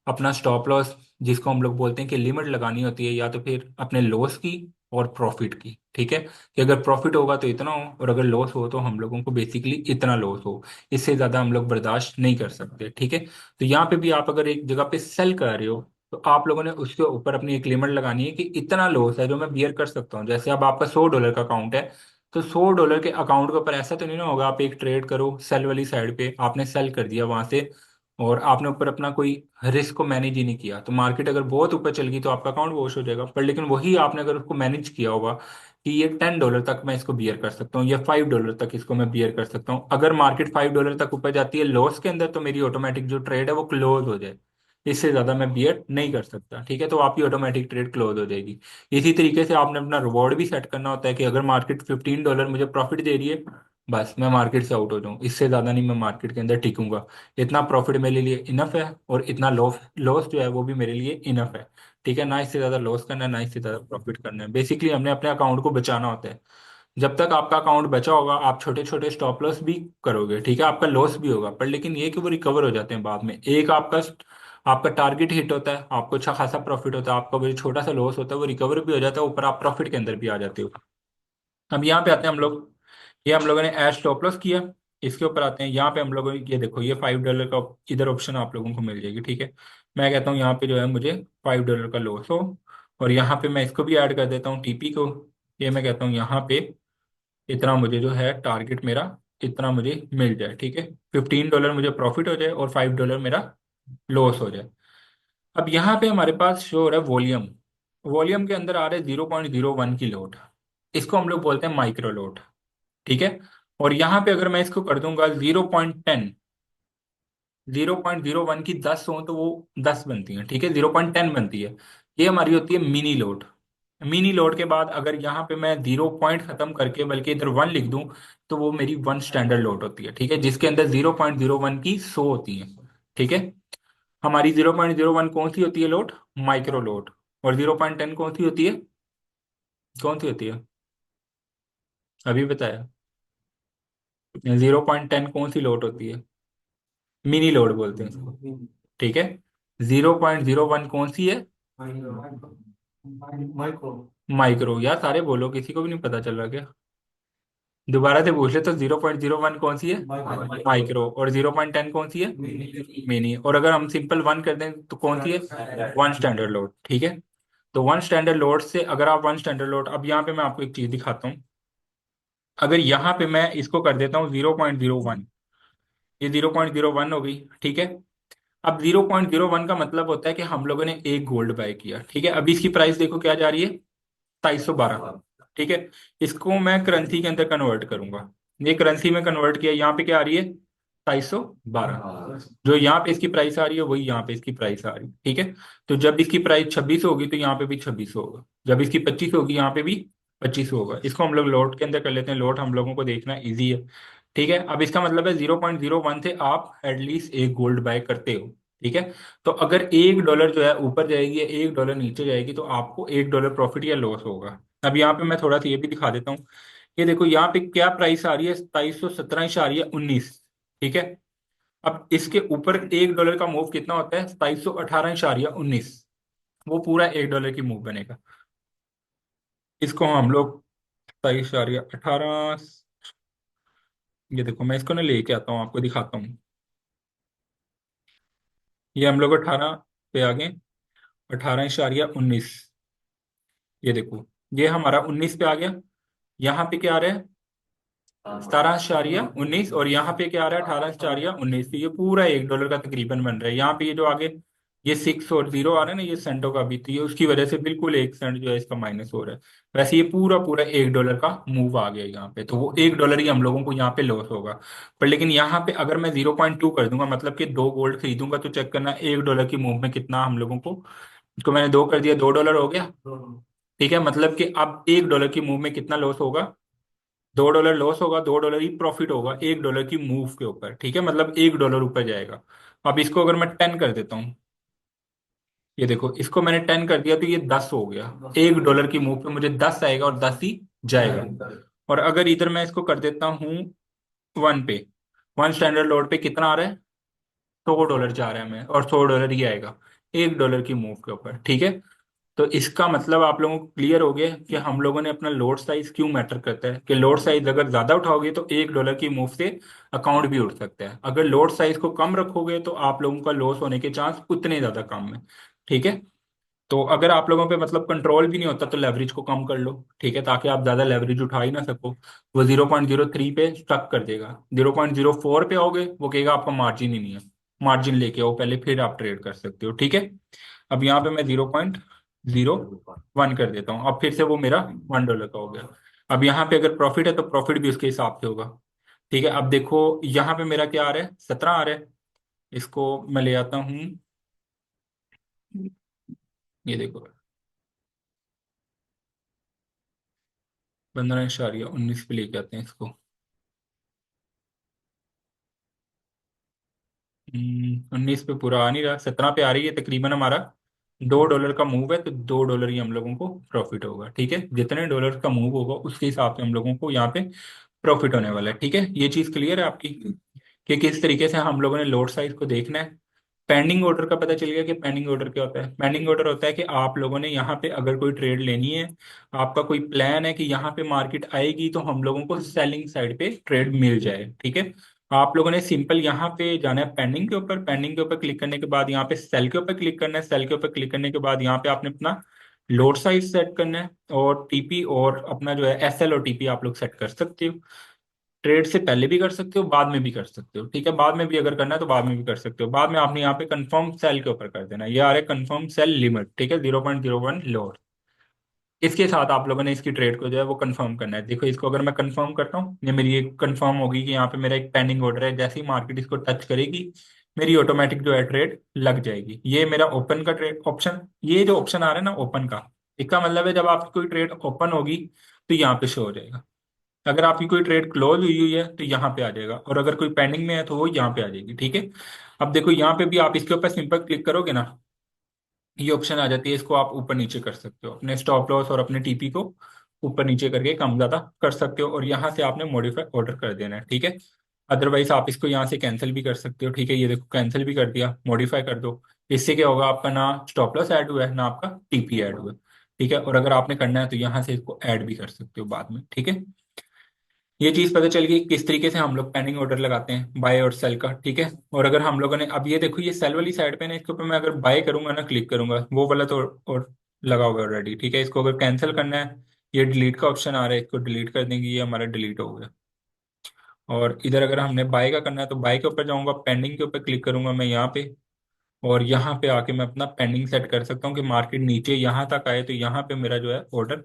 अपना स्टॉप लॉस, जिसको हम लोग बोलते हैं कि लिमिट लगानी होती है, या तो फिर अपने लॉस की और प्रॉफिट की, ठीक है। कि अगर प्रॉफिट होगा तो इतना हो और अगर लॉस हो तो हम लोगों को बेसिकली इतना लॉस हो। इससे ज़्यादा हम लोग बर्दाश्त नहीं कर सकते, ठीक है। तो यहाँ पे भी आप अगर एक जगह पे सेल कर रहे हो तो आप लोगों ने उसके ऊपर अपनी एक लिमिट लगानी है कि इतना लॉस है जो मैं बियर कर सकता हूँ। जैसे अब आपका $100 का अकाउंट है, तो $100 के अकाउंट के ऊपर ऐसा तो नहीं ना होगा आप एक ट्रेड करो सेल वाली साइड पे, आपने सेल कर दिया वहां से और आपने ऊपर अपना कोई रिस्क को मैनेज ही नहीं किया, तो मार्केट अगर बहुत ऊपर चल गई तो आपका अकाउंट वॉश हो जाएगा। पर लेकिन वही आपने अगर उसको मैनेज किया होगा कि ये $10 तक मैं इसको बियर कर सकता हूँ या $5 तक इसको मैं बियर कर सकता हूँ, अगर मार्केट $5 तक ऊपर जाती है लॉस के अंदर तो मेरी ऑटोमेटिक जो ट्रेड है वो क्लोज हो जाए। इससे ज्यादा मैं बियर नहीं कर सकता, ठीक है। तो आपकी ऑटोमेटिक ट्रेड क्लोज हो जाएगी। इसी तरीके से आपने अपना रिवॉर्ड भी सेट करना होता है कि अगर मार्केट $15 मुझे प्रॉफिट दे रही है, बस मैं मार्केट से आउट हो जाऊँ, इससे ज़्यादा नहीं मैं मार्केट के अंदर टिकूंगा। इतना प्रॉफिट मेरे लिए इनफ है और इतना लॉस लॉस जो है वो भी मेरे लिए इनफ है, ठीक है। ना इससे ज़्यादा लॉस करना है ना इससे ज़्यादा प्रॉफिट करना है। बेसिकली हमने अपने अकाउंट को बचाना होता है। जब तक आपका अकाउंट बचा होगा आप छोटे छोटे स्टॉप लॉस भी करोगे, ठीक है। आपका लॉस भी होगा पर लेकिन ये कि वो रिकवर हो जाते हैं बाद में। एक आपका आपका टारगेट हिट होता है, आपको अच्छा खासा प्रॉफिट होता है, आपका वो जो छोटा सा लॉस होता है वो रिकवर भी हो जाता है, ऊपर आप प्रॉफिट के अंदर भी आ जाते हो। अब यहाँ पे आते हैं हम लोग, ये हम लोगों ने एड स्टॉप लॉस किया। इसके ऊपर आते हैं, यहाँ पे हम लोगों ये देखो ये $5 का इधर ऑप्शन आप लोगों को मिल जाएगी, ठीक है। मैं कहता हूँ यहाँ पे जो है मुझे $5 का लॉस हो, और यहाँ पे मैं इसको भी ऐड कर देता हूँ टीपी को। ये मैं कहता हूँ यहाँ पे इतना मुझे जो है टारगेट मेरा इतना मुझे मिल जाए, ठीक है। $15 मुझे प्रॉफिट हो जाए और $5 मेरा लॉस हो जाए। अब यहाँ पे हमारे पास शो हो रहा है वॉल्यूम। वॉल्यूम के अंदर आ रहा है 0.01 की लोड। इसको हम लोग बोलते हैं माइक्रो लोड। ठीक है। और यहाँ पे अगर मैं इसको कर दूंगा 0.10, 0.01 की 10 हो तो वो 10 बनती है, ठीक है, 0.10 बनती है। ये हमारी होती है मिनी लोड। मिनी लोड के बाद अगर यहाँ पे मैं 0 पॉइंट खत्म करके बल्कि इधर 1 लिख दूं, तो वो मेरी 1 स्टैंडर्ड लोड होती है, ठीक है, जिसके अंदर 0.01 की 100 होती है। ठीक है। हमारी 0.01 कौन सी होती है लोड? Micro load. और 0.10 कौन सी होती है? कौन सी होती है? अभी बताया। 0.10 कौन सी लोड होती है? मिनी लोड बोलते हैं इसको। ठीक है। 0.01 कौन सी है? माइक्रो। यार सारे बोलो, किसी को भी नहीं पता चल रहा क्या? दोबारा से पूछ ले तो 0.01 कौन सी है? माइक्रो। और 0.10 कौन सी है? मिनी। और अगर हम सिंपल 1 कर दें तो कौन सी है? 1 स्टैंडर्ड लोड। ठीक है। तो 1 स्टैंडर्ड लोड से अगर आप 1 स्टैंडर्ड लोड, अब यहाँ पे मैं आपको एक चीज दिखाता हूँ। अगर यहाँ पे मैं इसको कर देता हूँ 0.01, ये 0.01 हो गई। ठीक है। अब 0.01 का मतलब होता है कि हम लोगों ने एक गोल्ड बाय किया। ठीक है। अभी इसकी प्राइस देखो क्या जा रही है? 2712। ठीक है। इसको मैं करेंसी के अंदर कन्वर्ट करूंगा। ये करेंसी में कन्वर्ट किया, यहाँ पे क्या आ रही है? 2712। जो यहाँ पे इसकी प्राइस आ रही है वही यहाँ पे इसकी प्राइस आ रही है। ठीक है। तो जब इसकी प्राइस 26 होगी तो यहाँ पे भी 26 होगा, जब इसकी 25 होगी यहाँ पे भी 25 होगा। इसको हम लोग लोट के अंदर कर लेते हैं, लोट हम लोगों को देखना इजी है। ठीक है। अब इसका मतलब है 0.01 से आप एटलीस्ट एक गोल्ड बाय करते हो। ठीक है। तो अगर $1 जो है ऊपर जाएगी या $1 नीचे जाएगी तो आपको $1 प्रॉफिट या लॉस होगा। अब यहाँ पे मैं थोड़ा सा ये भी दिखा देता हूँ। ये देखो यहाँ पे क्या प्राइस आ रही है? 2717.19। ठीक है। अब इसके ऊपर $1 का मूव कितना होता है? 2718.19। वो पूरा $1 की मूव बनेगा। इसको हम लोग 2718, ये देखो मैं इसको ना लेके आता हूँ, आपको दिखाता हूँ। ये हम लोग 18 पे आ गए, 18.19। ये देखो, ये हमारा 19 पे आ गया। यहाँ पे क्या आ रहा है? 17.19। और यहाँ पे क्या आ रहा है? 18.19। तो ये पूरा $1 का तकरीबन बन रहा है। यहाँ पे ये जो आगे ये 6 और 0 आ रहा है ना, ये सेंटों का भी, तो ये उसकी वजह से बिल्कुल 1 सेंट जो है इसका माइनस हो रहा है। वैसे ये पूरा पूरा $1 का मूव आ गया यहाँ पे, तो वो $1 ही हम लोगों को यहाँ पे लॉस होगा। पर लेकिन यहाँ पे अगर मैं 0.2 कर दूंगा, मतलब कि 2 गोल्ड खरीदूंगा, तो चेक करना $1 की मूव में कितना हम लोगों को, इसको मैंने 2 कर दिया, $2 हो गया। ठीक है। मतलब कि अब $1 की मूव में कितना लॉस होगा? $2 लॉस होगा, $2 ही प्रॉफिट होगा $1 की मूव के ऊपर। ठीक है। मतलब $1 ऊपर जाएगा। अब इसको अगर मैं 10 कर देता हूँ, ये देखो इसको मैंने 10 कर दिया तो ये 10 हो गया। $1 की मूव पे मुझे 10 आएगा और 10 ही जाएगा। और अगर इधर मैं इसको कर देता हूँ 1 पे, 1 स्टैंडर्ड लोड पे कितना आ रहा है? $100 जा रहा है मैं, और $100 ही आएगा $1 की मूव के ऊपर। ठीक है। तो इसका मतलब आप लोगों को क्लियर हो गया कि हम लोगों ने अपना लोड साइज क्यों मैटर करता है, कि लोड साइज अगर ज्यादा उठाओगे तो $1 की मूव से अकाउंट भी उठ सकता है, अगर लोड साइज को कम रखोगे तो आप लोगों का लॉस होने के चांस उतने ज्यादा कम है। ठीक है। तो अगर आप लोगों पे मतलब कंट्रोल भी नहीं होता तो लेवरेज को कम कर लो। ठीक है, ताकि आप ज्यादा लेवरेज उठा ही ना सको। वो 0.03 पे स्टक कर देगा। 0.04 पे आओगे वो कहेगा आपका मार्जिन ही नहीं है, मार्जिन लेके आओ पहले, फिर आप ट्रेड कर सकते हो। ठीक है। अब यहाँ पे मैं 0.01 कर देता हूँ, अब फिर से वो मेरा $1 का हो गया। अब यहाँ पे अगर प्रॉफिट है तो प्रॉफिट भी उसके हिसाब से होगा। ठीक है। अब देखो यहाँ पे मेरा क्या आ रहा है? 17 आ रहा है। इसको मैं ले आता हूँ, ये देखो 15.19 पे लेके आते हैं इसको। 19 पे पूरा आ नहीं रहा, 17 पे आ रही है तकरीबन। हमारा $2 का मूव है तो $2 ही हम लोगों को प्रॉफिट होगा। ठीक है। जितने डॉलर का मूव होगा उसके हिसाब से हम लोगों को यहाँ पे प्रॉफिट होने वाला है। ठीक है। ये चीज क्लियर है आपकी कि किस तरीके से हम लोगों ने लोड साइज को देखना है। पेंडिंग ऑर्डर का पता चल गया कि पेंडिंग ऑर्डर क्या होता है। पेंडिंग ऑर्डर होता है कि आप लोगों ने यहाँ पे अगर कोई ट्रेड लेनी है, आपका कोई प्लान है कि यहाँ पे मार्केट आएगी तो हम लोगों को सेलिंग साइड पे ट्रेड मिल जाए। ठीक है। आप लोगों ने सिंपल यहाँ पे जाना है पेंडिंग के ऊपर, पेंडिंग के ऊपर क्लिक करने के बाद यहाँ पे सेल के ऊपर क्लिक करना है, सेल के ऊपर क्लिक करने के बाद यहाँ पे आपने अपना लोड साइज सेट करना है, और टीपी और अपना जो है एसएल और टीपी आप लोग सेट कर सकते हो। ट्रेड से पहले भी कर सकते हो, बाद में भी कर सकते हो। ठीक है। बाद में भी अगर करना है तो बाद में भी कर सकते हो। बाद में आपने यहाँ पे कंफर्म सेल के ऊपर कर देना है, ये आ रहा है कंफर्म सेल लिमिट। ठीक है। 0.01 लोड। इसके साथ आप लोगों ने इसकी ट्रेड को जो है वो कंफर्म करना है। देखो इसको अगर मैं कंफर्म करता हूँ, ये मेरी एक कंफर्म होगी कि यहाँ पे मेरा एक पेंडिंग ऑर्डर है, जैसे ही मार्केट इसको टच करेगी मेरी ऑटोमेटिक जो है ट्रेड लग जाएगी। ये मेरा ओपन का ट्रेड ऑप्शन, ये जो ऑप्शन आ रहा है ना ओपन का, इसका मतलब है जब आपकी कोई ट्रेड ओपन होगी तो यहाँ पे शो हो जाएगा। अगर आपकी कोई ट्रेड क्लोज हुई हुई है तो यहाँ पे आ जाएगा, और अगर कोई पेंडिंग में है तो वो यहाँ पे आ जाएगी। ठीक है, अब देखो यहाँ पे भी आप इसके ऊपर सिंपल क्लिक करोगे ना, ये ऑप्शन आ जाती है, इसको आप ऊपर नीचे कर सकते हो, अपने स्टॉप लॉस और अपने टीपी को ऊपर नीचे करके कम ज्यादा कर सकते हो, और यहाँ से आपने मॉडिफाई ऑर्डर कर देना है। ठीक है, अदरवाइज आप इसको यहाँ से कैंसिल भी कर सकते हो। ठीक है, ये देखो कैंसिल भी कर दिया, मॉडिफाई कर दो। इससे क्या होगा, आपका ना स्टॉप लॉस ऐड हुआ है ना आपका टीपी ऐड हुआ है। ठीक है, और अगर आपने करना है तो यहाँ से इसको ऐड भी कर सकते हो बाद में। ठीक है, ये चीज पता चल गई किस तरीके से हम लोग पेंडिंग ऑर्डर लगाते हैं बाय और सेल का। ठीक है, और अगर हम लोगों ने अब ये देखो ये सेल वाली साइड पे ना, इसके ऊपर मैं अगर बाय करूंगा ना, क्लिक करूंगा, वो वाला तो और लगा हुआ है ऑलरेडी। ठीक है, इसको अगर कैंसिल करना है, ये डिलीट का ऑप्शन आ रहा है, इसको डिलीट कर देंगे, ये हमारा डिलीट हो गया। और इधर अगर हमने बाय का करना है तो बाय के ऊपर जाऊंगा, पेंडिंग के ऊपर क्लिक करूंगा मैं यहाँ पे, और यहाँ पे आके मैं अपना पेंडिंग सेट कर सकता हूँ कि मार्केट नीचे यहाँ तक आए तो यहाँ पे मेरा जो है ऑर्डर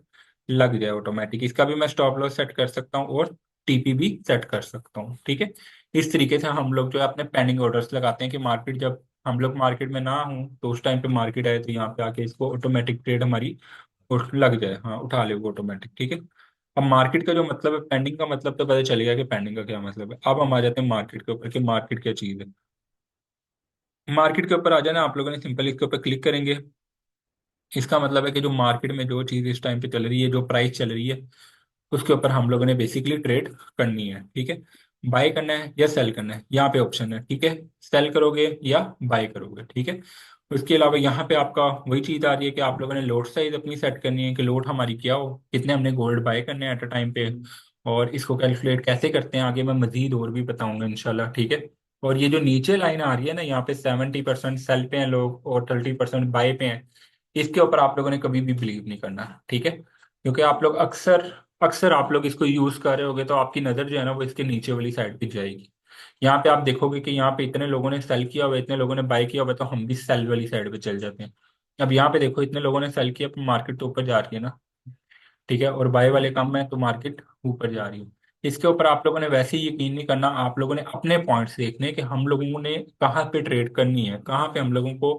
लग जाए ऑटोमेटिक। इसका भी मैं स्टॉप लॉस सेट कर सकता हूँ और टीपी भी सेट कर सकता हूँ। ठीक है, इस तरीके से हम लोग जो है अपने पेंडिंग ऑर्डर्स लगाते हैं कि मार्केट जब हम लोग मार्केट में ना हो तो उस टाइम पे मार्केट आए तो यहाँ पे आके इसको ऑटोमेटिक ट्रेड हमारी लग जाए, हाँ उठा ले वो ऑटोमेटिक। ठीक है, अब मार्केट का जो मतलब है, पेंडिंग का मतलब तो पता चलेगा कि पेंडिंग का क्या मतलब है। अब हम आ जाते हैं मार्केट के ऊपर कि मार्केट क्या चीज़ है। मार्केट के ऊपर आ जाना, आप लोगों ने सिंपल इसके ऊपर क्लिक करेंगे। इसका मतलब है कि जो मार्केट में जो चीज़ इस टाइम पे चल रही है, जो प्राइस चल रही है, उसके ऊपर हम लोगों ने बेसिकली ट्रेड करनी है। ठीक है, बाय करना है या सेल करना है, यहाँ पे ऑप्शन है। ठीक है, सेल करोगे या बाय करोगे। ठीक है, उसके अलावा यहाँ पे आपका वही चीज़ आ रही है कि आप लोगों ने लोट साइज अपनी सेट करनी है कि लोट हमारी क्या हो, कितने हमने गोल्ड बाय करने हैं एट अ टाइम पे, और इसको कैलकुलेट कैसे करते हैं आगे मैं मजीद और भी बताऊंगा इंशाल्लाह। ठीक है, और ये जो नीचे लाइन आ रही है ना, यहाँ पे 70% सेल पे हैं लोग और 30% बाय पे हैं, इसके ऊपर आप लोगों ने कभी भी बिलीव नहीं करना। ठीक है, क्योंकि आप लोग अक्सर अक्सर आप लोग इसको यूज कर रहे होगे तो आपकी नजर जो है ना वो इसके नीचे वाली साइड पे जाएगी। यहाँ पे आप देखोगे कि यहाँ पे इतने लोगों ने सेल किया हुआ है, इतने लोगों ने बाय किया हुआ है, तो हम भी सेल वाली साइड पे चल जाते हैं। अब यहाँ पे देखो इतने लोगों ने सेल किया, मार्केट तो ऊपर जा रही है ना। ठीक है, और बाय वाले कम है तो मार्केट ऊपर जा रही है। इसके ऊपर आप लोगों ने वैसे ही यकीन नहीं करना, आप लोगों ने अपने पॉइंट्स देखने हैं कि हम लोगों ने कहाँ पे ट्रेड करनी है, कहाँ पे हम लोगों को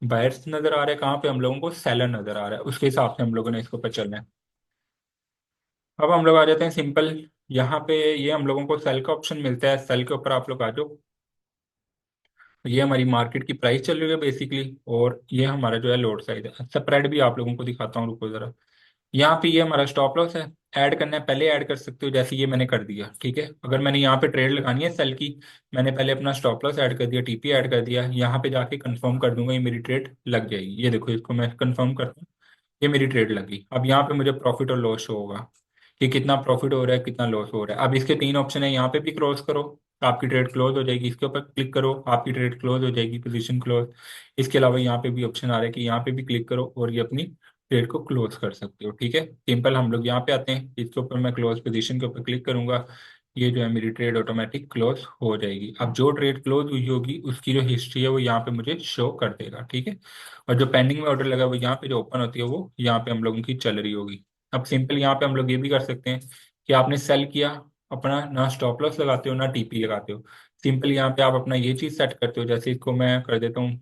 बायर्स नजर आ रहे हैं, कहाँ पे हम लोगों को सेलर नजर आ रहा है, उसके हिसाब से हम लोगों ने इसके ऊपर चलना है। अब हम लोग आ जाते हैं सिंपल, यहाँ पे ये हम लोगों को सेल का ऑप्शन मिलता है, सेल के ऊपर आप लोग आ जाओ। ये हमारी मार्केट की प्राइस चल रही है बेसिकली, और ये हमारा जो है लोड साइज है। स्प्रेड भी आप लोगों को दिखाता हूँ, रुको जरा। यहाँ पे ये हमारा स्टॉप लॉस है, ऐड करना है पहले ऐड कर सकते हो, जैसे ये मैंने कर दिया। ठीक है, अगर मैंने यहाँ पे ट्रेड लगानी है सेल की, मैंने पहले अपना स्टॉप लॉस ऐड कर दिया, टीपी ऐड कर दिया, यहाँ पे जाके कंफर्म कर दूंगा, ये मेरी ट्रेड लग जाएगी। ये देखो इसको मैं कंफर्म करता हूँ, ये मेरी ट्रेड लगी। अब यहाँ पे मुझे प्रॉफिट और लॉस शो होगा कि कितना प्रॉफिट हो रहा है कितना लॉस हो रहा है। अब इसके तीन ऑप्शन है, यहाँ पे भी क्रॉस करो तो आपकी ट्रेड क्लोज हो जाएगी, इसके ऊपर क्लिक करो आपकी ट्रेड क्लोज हो जाएगी, पोजीशन क्लोज। इसके अलावा यहाँ पे भी ऑप्शन आ रहा है कि यहाँ पे भी क्लिक करो और ये अपनी ट्रेड को क्लोज कर सकते हो। ठीक है, सिंपल हम लोग यहाँ पे आते हैं, इसके ऊपर मैं क्लोज पोजीशन के ऊपर क्लिक करूंगा, ये जो है मेरी ट्रेड ऑटोमेटिक क्लोज हो जाएगी। अब जो ट्रेड क्लोज हुई होगी उसकी जो हिस्ट्री है वो यहाँ पे मुझे शो कर देगा। ठीक है, और जो पेंडिंग में ऑर्डर लगा है वो यहाँ पे जो ओपन होती है वो यहाँ पे हम लोगों की चल रही होगी। अब सिंपल यहाँ पे हम लोग ये भी कर सकते हैं कि आपने सेल किया, अपना ना स्टॉप लॉस लगाते हो ना टीपी लगाते हो, सिंपल यहाँ पे आप अपना ये चीज सेट करते हो। जैसे इसको मैं कर देता हूँ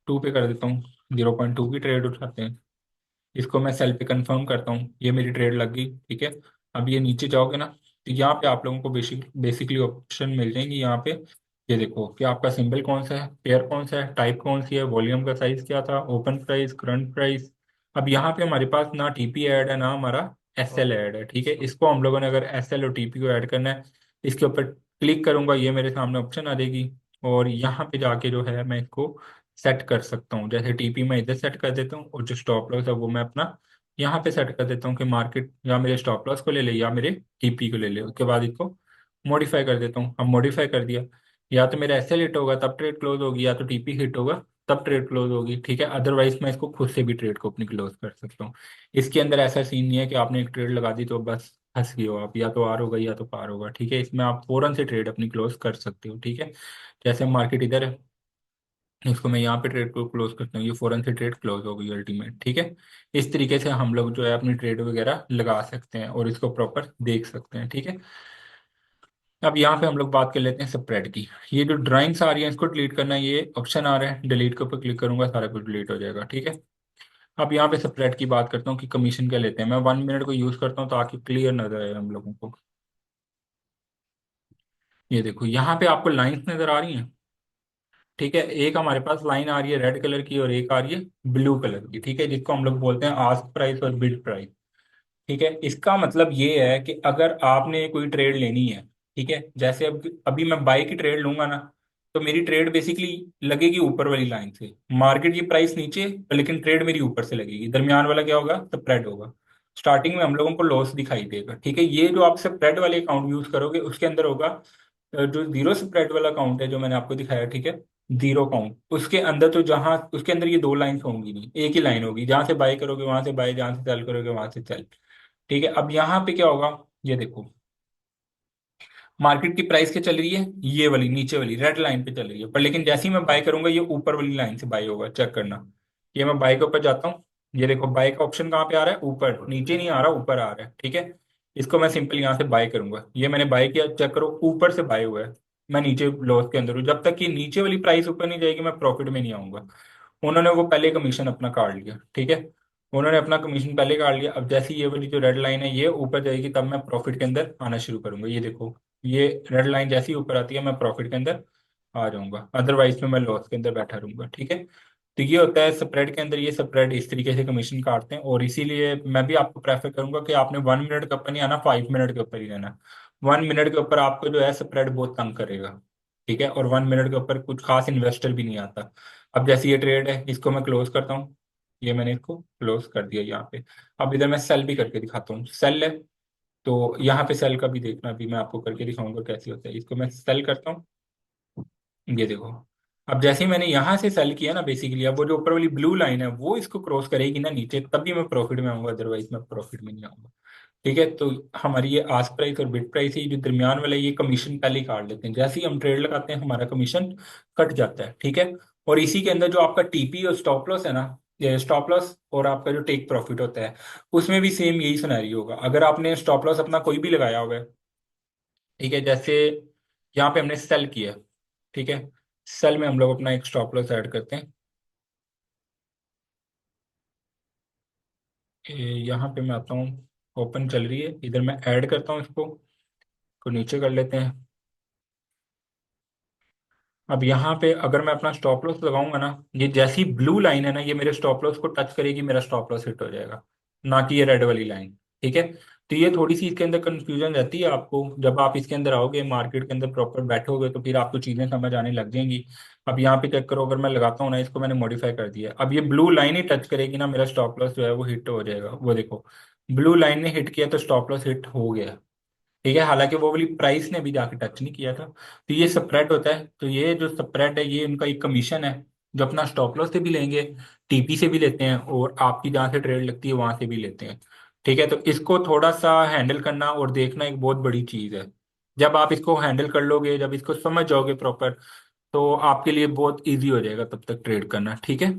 2 पे कर देता हूँ, 0.2 की ट्रेड उठाते हैं, इसको मैं सेल पे कंफर्म करता हूँ, ये मेरी ट्रेड लग गई। ठीक है, अब ये नीचे जाओगे ना तो यहाँ पे आप लोगों को बेसिकली ऑप्शन मिल जाएंगी यहाँ पे। ये देखो कि आपका सिंबल कौन सा है, पेयर कौन सा है, टाइप कौन सी है, वॉल्यूम का साइज क्या था, ओपन प्राइस, करंट प्राइस। अब यहाँ पे हमारे पास ना टीपी ऐड है ना हमारा एसएल ऐड है। ठीक है, इसको हम लोगों ने अगर एसएल और टीपी को ऐड करना है, इसके ऊपर क्लिक करूंगा, ये मेरे सामने ऑप्शन आ जाएगी, और यहाँ पे जाके जो है मैं इसको सेट कर सकता हूँ। जैसे टीपी मैं इधर सेट कर देता हूँ, और जो स्टॉप लॉस है वो मैं अपना यहाँ पे सेट कर देता हूँ कि मार्केट या मेरे स्टॉप लॉस को ले ले या मेरे टीपी को ले ले। उसके बाद इसको मॉडिफाई कर देता हूँ। अब मॉडिफाई कर दिया, या तो मेरा एसएल हिट होगा तब ट्रेड क्लोज होगी, या तो टीपी हिट होगा तब ट्रेड क्लोज होगी। ठीक है, अदरवाइज मैं इसको खुद से भी ट्रेड को अपनी क्लोज कर सकता हूँ। इसके अंदर ऐसा सीन नहीं है कि आपने एक ट्रेड लगा दी तो बस फंस गए हो आप, या तो आर होगा या तो पार होगा। ठीक है, इसमें आप फौरन से ट्रेड अपनी क्लोज कर सकते हो। ठीक है, जैसे मार्केट इधर है, इसको मैं यहाँ पे ट्रेड को क्लोज करता हूँ, ये फौरन से ट्रेड क्लोज हो गई अल्टीमेट, ठीक है। इस तरीके से हम लोग जो है अपनी ट्रेड वगैरह लगा सकते हैं और इसको प्रॉपर देख सकते हैं, ठीक है। अब यहाँ पे हम लोग बात कर लेते हैं स्प्रेड की। ये जो ड्राइंग्स आ रही है इसको डिलीट करना है, ये ऑप्शन आ रहा है, डिलीट के ऊपर क्लिक करूंगा सारा कुछ डिलीट हो जाएगा, ठीक है। अब यहाँ पे स्प्रेड की बात करता हूँ कि कमीशन क्या लेते हैं। मैं 1 मिनट को यूज करता हूँ ताकि क्लियर नजर आए हम लोगों को। ये देखो यहाँ पे आपको लाइंस नजर आ रही हैं, ठीक है। एक हमारे पास लाइन आ रही है रेड कलर की और एक आ रही है ब्लू कलर की, ठीक है, जिसको हम लोग बोलते हैं आस्क प्राइस और बिड प्राइस, ठीक है। इसका मतलब ये है कि अगर आपने कोई ट्रेड लेनी है, ठीक है, जैसे अब अभी मैं बाई की ट्रेड लूंगा ना, तो मेरी ट्रेड बेसिकली लगेगी ऊपर वाली लाइन से, मार्केट की प्राइस नीचे, लेकिन ट्रेड मेरी ऊपर से लगेगी। दरमियान वाला क्या होगा, स्प्रेड होगा। स्टार्टिंग में हम लोगों को लॉस दिखाई देगा, ठीक है। ये जो आप स्प्रेड वाले अकाउंट यूज करोगे उसके अंदर होगा जो जीरो स्प्रेड वाला अकाउंट है जो मैंने आपको दिखाया, ठीक है, जीरो अकाउंट, उसके अंदर तो जहां उसके अंदर ये दो लाइन होंगी नहीं, एक ही लाइन होगी, जहां से बाय करोगे वहां से बाय, जहां से सेल करोगे वहां से सेल, ठीक है। अब यहाँ पे क्या होगा, ये देखो, मार्केट की प्राइस क्या चल रही है, ये वाली नीचे वाली रेड लाइन पे चल रही है, पर लेकिन जैसे ही मैं बाय करूंगा ये ऊपर वाली लाइन से बाय होगा, चेक करना। ये मैं बाय के ऊपर जाता हूँ, ये देखो बाय का ऑप्शन कहाँ पे आ रहा है, ऊपर, नीचे नहीं आ रहा, ऊपर आ रहा है, ठीक है। इसको मैं सिंपल यहाँ से बाय करूंगा, ये मैंने बाय किया, चेक करो ऊपर से बाय हुआ है। मैं नीचे लॉस के अंदर हूँ, जब तक कि नीचे वाली प्राइस ऊपर नहीं जाएगी मैं प्रॉफिट में नहीं आऊंगा। उन्होंने वो पहले कमीशन अपना काट लिया, ठीक है, उन्होंने अपना कमीशन पहले काट लिया। अब जैसे ही ये वाली जो रेड लाइन है ये ऊपर जाएगी तब मैं प्रॉफिट के अंदर आना शुरू करूंगा। ये देखो, ये रेड लाइन जैसे ही ऊपर आती है मैं प्रॉफिट के अंदर आ जाऊंगा, अदरवाइज में मैं लॉस के अंदर बैठा रहूंगा, ठीक है। तो ये होता है स्प्रेड के अंदर, ये स्प्रेड इस तरीके से कमीशन काटते हैं, और इसीलिए मैं भी आपको प्रेफर करूंगा कि आपने 1 मिनट के ऊपर नहीं आना, 5 मिनट के ऊपर ही रहना। 1 मिनट के ऊपर आपको जो है स्प्रेड बहुत तंग करेगा, ठीक है, और 1 मिनट के ऊपर कुछ खास इन्वेस्टर भी नहीं आता। अब जैसे ये ट्रेड है इसको मैं क्लोज करता हूँ, ये मैंने इसको क्लोज कर दिया यहाँ पे। अब इधर मैं सेल भी करके दिखाता हूँ, सेल है, तो यहाँ पे सेल का भी देखना, अभी मैं आपको करके दिखाऊंगा कैसे होता है। इसको मैं सेल करता हूँ, ये देखो। अब जैसे ही मैंने यहाँ से सेल किया ना, बेसिकली अब वो जो ऊपर वाली ब्लू लाइन है वो इसको क्रॉस करेगी ना नीचे, तभी मैं प्रॉफिट में आऊंगा, अदरवाइज मैं प्रॉफिट में नहीं आऊंगा, ठीक है। तो हमारी ये आस्क प्राइस और बिड प्राइस है, ये जो दरमियान वाला है, ये कमीशन पहले ही काट लेते हैं, जैसे ही हम ट्रेड लगाते हैं हमारा कमीशन कट जाता है, ठीक है। और इसी के अंदर जो आपका टीपी और स्टॉप लॉस है ना, ये स्टॉप लॉस और आपका जो टेक प्रॉफिट होता है उसमें भी सेम यही सिनेरियो होगा। अगर आपने स्टॉप लॉस अपना कोई भी लगाया हुआ है, ठीक है, जैसे यहाँ पे हमने सेल किया, ठीक है, सेल में हम लोग अपना एक स्टॉप लॉस ऐड करते हैं। यहाँ पे मैं आता हूँ, ओपन चल रही है, इधर मैं ऐड करता हूँ इसको, को नीचे कर लेते हैं। अब यहाँ पे अगर मैं अपना स्टॉप लॉस लगाऊंगा ना, ये जैसी ब्लू लाइन है ना, ये मेरे स्टॉप लॉस को टच करेगी, मेरा स्टॉप लॉस हिट हो जाएगा, ना कि ये रेड वाली लाइन, ठीक है। तो ये थोड़ी सी इसके अंदर कंफ्यूजन रहती है आपको, जब आप इसके अंदर आओगे मार्केट के अंदर प्रॉपर बैठोगे तो फिर आपको चीजें समझ आने लग जाएंगी। अब यहाँ पे चेक करो, अगर मैं लगाता हूँ ना, इसको मैंने मॉडिफाई कर दिया, अब ये ब्लू लाइन ही टच करेगी ना, मेरा स्टॉप लॉस जो है वो हिट हो जाएगा। वो देखो, ब्लू लाइन ने हिट किया तो स्टॉप लॉस हिट हो गया, ठीक है, हालांकि वो वाली प्राइस ने भी जाके टच नहीं किया था। तो ये स्प्रेड होता है, तो ये जो स्प्रेड है ये उनका एक कमीशन है, जो अपना स्टॉप लॉस से भी लेंगे, टीपी से भी लेते हैं, और आपकी जहाँ से ट्रेड लगती है वहां से भी लेते हैं, ठीक है। तो इसको थोड़ा सा हैंडल करना और देखना एक बहुत बड़ी चीज है। जब आप इसको हैंडल कर लोगे, जब इसको समझ जाओगे प्रॉपर, तो आपके लिए बहुत ईजी हो जाएगा तब तक ट्रेड करना, ठीक है।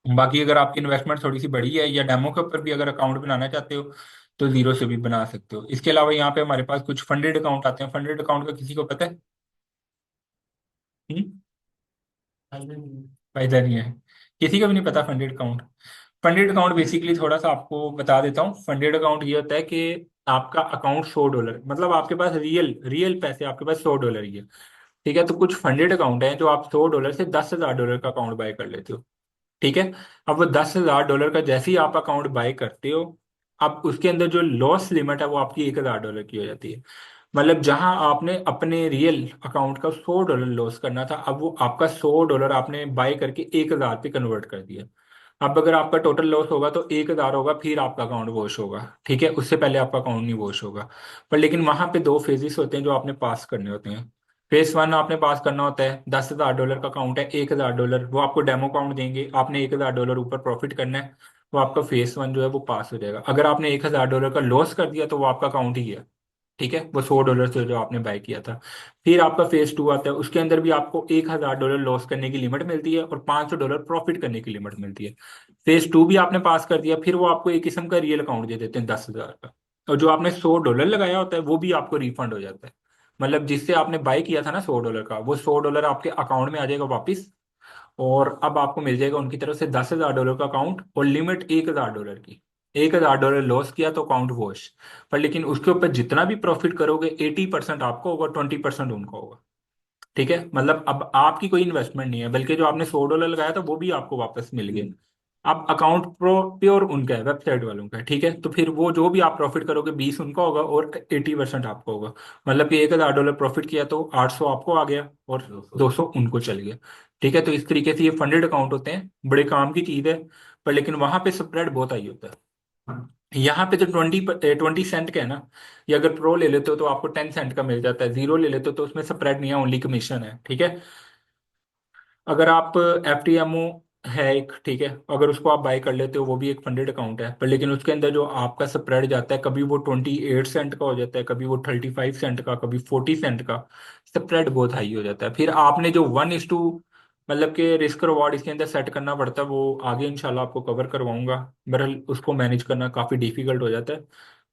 बाकी अगर आपकी इन्वेस्टमेंट थोड़ी सी बड़ी है या डेमो के ऊपर भी अगर अकाउंट बनाना चाहते हो तो जीरो से भी बना सकते हो। इसके अलावा यहाँ पे हमारे पास कुछ फंडेड अकाउंट आते हैं, फंडेड अकाउंट का किसी को पता है? हम्म, फायदा नहीं है, किसी को भी नहीं पता funded account. Funded account basically थोड़ा सा आपको बता देता हूँ। फंडेड अकाउंट ये होता है कि आपका अकाउंट $100, मतलब आपके पास रियल रियल पैसे आपके पास $100 ही है, ठीक है। तो कुछ फंडेड अकाउंट है जो आप $100 से $10,000 का अकाउंट बाय कर लेते हो, ठीक है। अब वो $10,000 का जैसे ही आप अकाउंट बाय करते हो, अब उसके अंदर जो लॉस लिमिट है वो आपकी $1,000 की हो जाती है। मतलब जहां आपने अपने रियल अकाउंट का $100 लॉस करना था, अब वो आपका $100 आपने बाय करके 1,000 पे कन्वर्ट कर दिया। अब अगर आपका टोटल लॉस होगा तो 1,000 होगा, फिर आपका अकाउंट वॉश होगा, ठीक है, उससे पहले आपका अकाउंट नहीं वॉश होगा। पर लेकिन वहां पे दो फेजेस होते हैं जो आपने पास करने होते हैं। फेज वन आपने पास करना होता है, $10,000 का अकाउंट है, $1,000 वो आपको डेमो अकाउंट देंगे, आपने $1,000 ऊपर प्रॉफिट करना है, वो आपका फेज वन जो है वो पास हो जाएगा। अगर आपने $1,000 का लॉस कर दिया तो वो आपका अकाउंट ही है, ठीक है, वो $100 से जो आपने बाय किया था। फिर आपका फेज 2 आता है, उसके अंदर भी आपको $1,000 लॉस करने की लिमिट मिलती है और $500 प्रॉफिट करने की लिमिट मिलती है। फेज 2 भी आपने पास कर दिया, फिर वो आपको एक किस्म का रियल अकाउंट दे देते हैं 10,000 का। और जो आपने $100 लगाया होता है वो भी आपको रिफंड हो जाता है। मतलब जिससे आपने बाय किया था ना $100 का, वो $100 आपके अकाउंट में आ जाएगा वापिस। और अब आपको मिल जाएगा उनकी तरफ से $10,000 का अकाउंट और लिमिट $1,000 की। $1,000 लॉस किया तो अकाउंट वॉश। पर लेकिन उसके ऊपर जितना भी प्रॉफिट करोगे 80% आपको होगा, 20% उनको होगा। ठीक है, मतलब अब आपकी कोई इन्वेस्टमेंट नहीं है, बल्कि जो आपने $100 लगाया था वो भी आपको वापस मिल गया। अब अकाउंट प्रो प्योर उनका है, वेबसाइट वालों का है। ठीक है, तो फिर वो जो भी आप प्रॉफिट करोगे 20 उनका होगा और 80% आपका होगा। मतलब कि $1,000 प्रॉफिट किया तो 800 आपको आ गया और 200 उनको चल गया। ठीक है, तो इस तरीके से ये फंडेड अकाउंट होते हैं, बड़े काम की चीज है। पर लेकिन वहां पे स्प्रेड बहुत हाई होता है। यहाँ पे जो 20 सेंट का है ना, ये अगर प्रो ले लेते हो तो आपको 10 सेंट का मिल जाता है। जीरो ले लेते हो तो उसमें स्प्रेड नहीं है, ओनली कमीशन है। ठीक है, अगर आप FTMO है एक, ठीक है, अगर उसको आप बाय कर लेते हो वो भी एक फंडेड अकाउंट है। पर लेकिन उसके अंदर जो आपका स्प्रेड जाता है, कभी वो 28 सेंट का हो जाता है, कभी वो 35 सेंट का, कभी 40 सेंट का। स्प्रेड बहुत हाई हो जाता है। फिर आपने जो 1:2 मतलब के रिस्क रिवॉर्ड इसके अंदर सेट करना पड़ता है, वो आगे इंशाल्लाह आपको कवर करवाऊंगा। बहरहाल उसको मैनेज करना काफ़ी डिफिकल्ट हो जाता है।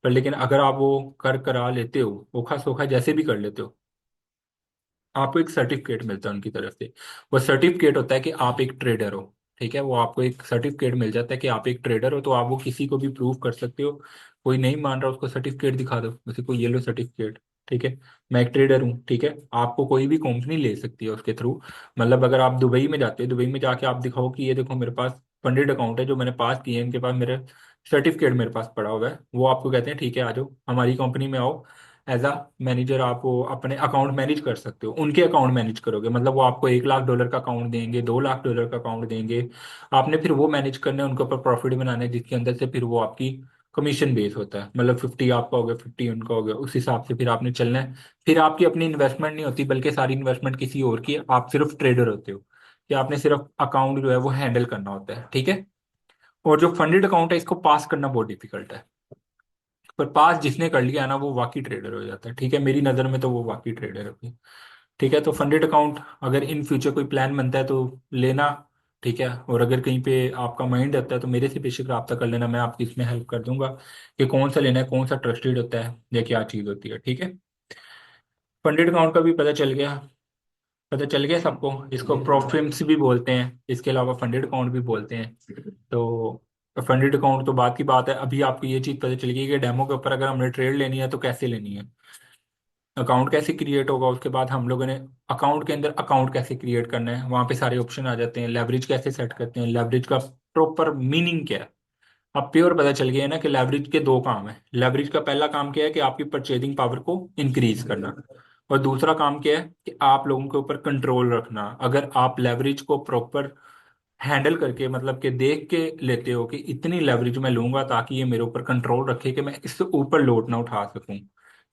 पर लेकिन अगर आप वो कर करा लेते हो, ओखा सोखा जैसे भी कर लेते हो, आपको एक सर्टिफिकेट मिलता है उनकी तरफ से। वो सर्टिफिकेट होता है कि आप एक ट्रेडर हो। ठीक है, वो आपको एक सर्टिफिकेट मिल जाता है कि आप एक ट्रेडर हो, तो आप वो किसी को भी प्रूव कर सकते हो। कोई नहीं मान रहा उसको सर्टिफिकेट दिखा दो, जैसे कोई ये लो सर्टिफिकेट। ठीक है, मैं एक ट्रेडर हूँ। ठीक है, आपको कोई भी कंपनी ले सकती है उसके थ्रू। मतलब अगर आप दुबई में जाते हो, दुबई में जाके आप दिखाओ कि ये देखो मेरे पास फंडेड अकाउंट है जो मैंने पास किए हैं, इनके पास मेरे सर्टिफिकेट मेरे पास पड़ा हुआ है, वो आपको कहते हैं ठीक है आ जाओ हमारी कंपनी में आओ। एज अ मैनेजर आप वो अपने अकाउंट मैनेज कर सकते हो, उनके अकाउंट मैनेज करोगे। मतलब वो आपको $1,00,000 का अकाउंट देंगे, $2,00,000 का अकाउंट देंगे। आपने फिर वो मैनेज करना है, उनके ऊपर प्रॉफिट बनाना है, जिसके अंदर से फिर वो आपकी कमीशन बेस होता है। मतलब 50 आपका हो गया, 50 उनका हो गया, उस हिसाब से फिर आपने चलना है। फिर आपकी अपनी इन्वेस्टमेंट नहीं होती, बल्कि सारी इन्वेस्टमेंट किसी और की है। आप सिर्फ ट्रेडर होते हो कि आपने सिर्फ अकाउंट जो है वो हैंडल करना होता है। ठीक है, और जो फंडेड अकाउंट है इसको पास करना बहुत डिफिकल्ट है। पर पास जिसने कर लिया ना वो वाकई ट्रेडर हो जाता है। ठीक है, मेरी नज़र में तो वो वाकई ट्रेडर है भाई। ठीक है, तो फंडेड अकाउंट अगर इन फ्यूचर कोई प्लान बनता है तो लेना। ठीक है, और अगर कहीं पे आपका माइंड रहता है तो मेरे से बेशक रब्ता कर लेना, मैं आपकी इसमें हेल्प कर दूंगा कि कौन सा लेना है, कौन सा ट्रस्टेड होता है या क्या चीज़ होती है। ठीक है, फंडेड अकाउंट का भी पता चल गया। पता चल गया सबको, इसको प्रोफिम्स भी बोलते हैं, इसके अलावा फंडेड अकाउंट भी बोलते हैं। तो फंडेड अकाउंट तो बात की बात है। अभी आपको ये चीज़ पता चल गई कि डेमो के ऊपर अगर हमने ट्रेड लेनी है तो कैसे लेनी है, अकाउंट कैसे क्रिएट होगा। उसके बाद हम लोगों ने अकाउंट के अंदर अकाउंट कैसे क्रिएट करना है, वहाँ पे सारे ऑप्शन आ जाते हैं। लेवरेज कैसे सेट करते हैं, लेवरेज का प्रॉपर मीनिंग क्या है। अब प्योर पता चल गया है ना कि लेवरेज के दो काम है। लेवरेज का पहला काम क्या है कि आपकी परचेजिंग पावर को इंक्रीज करना, और दूसरा काम क्या है कि आप लोगों के ऊपर कंट्रोल रखना। अगर आप लेवरेज को प्रॉपर हैंडल करके, मतलब कि देख के लेते हो कि इतनी लेवरेज मैं लूंगा ताकि ये मेरे ऊपर कंट्रोल रखे कि मैं इससे ऊपर लोड ना उठा सकूं,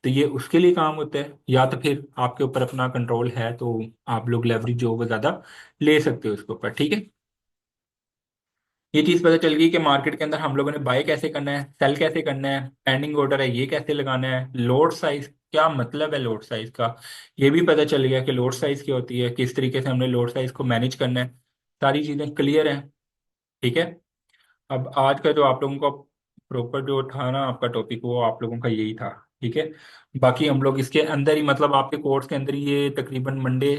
तो ये उसके लिए काम होता है। या तो फिर आपके ऊपर अपना कंट्रोल है तो आप लोग लेवरेज जो वो ज्यादा ले सकते हो उसके ऊपर। ठीक है, ये चीज पता चल गई कि मार्केट के अंदर हम लोगों ने बाय कैसे करना है, सेल कैसे करना है, पेंडिंग ऑर्डर है ये कैसे लगाना है, लोड साइज क्या मतलब है लोड साइज का, ये भी पता चल गया कि लोड साइज क्या होती है, किस तरीके से हमने लोड साइज को मैनेज करना है। सारी चीजें क्लियर हैं। ठीक है, अब आज का जो आप लोगों का प्रॉपर जो था ना आपका टॉपिक, वो आप लोगों का यही था। ठीक है, बाकी हम लोग इसके अंदर ही, मतलब आपके कोर्स के अंदर ही ये तकरीबन मंडे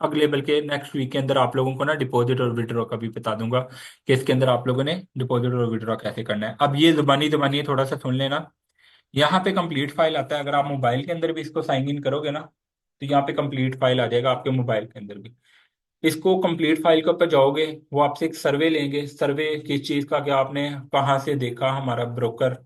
अगले, बल्कि नेक्स्ट वीक के अंदर आप लोगों को ना डिपॉजिट और विड्रॉ का भी बता दूंगा कि इसके अंदर आप लोगों ने डिपॉजिट और विड्रॉ कैसे करना है। अब ये जुबानी जुबानी थोड़ा सा सुन लेना। यहाँ पे कंप्लीट फाइल आता है, अगर आप मोबाइल के अंदर भी इसको साइन इन करोगे ना तो यहाँ पे कंप्लीट फाइल आ जाएगा आपके मोबाइल के अंदर भी। इसको कंप्लीट फाइल के ऊपर जाओगे, वो आपसे एक सर्वे लेंगे। सर्वे किस चीज़ का, कि आपने कहाँ से देखा हमारा ब्रोकर।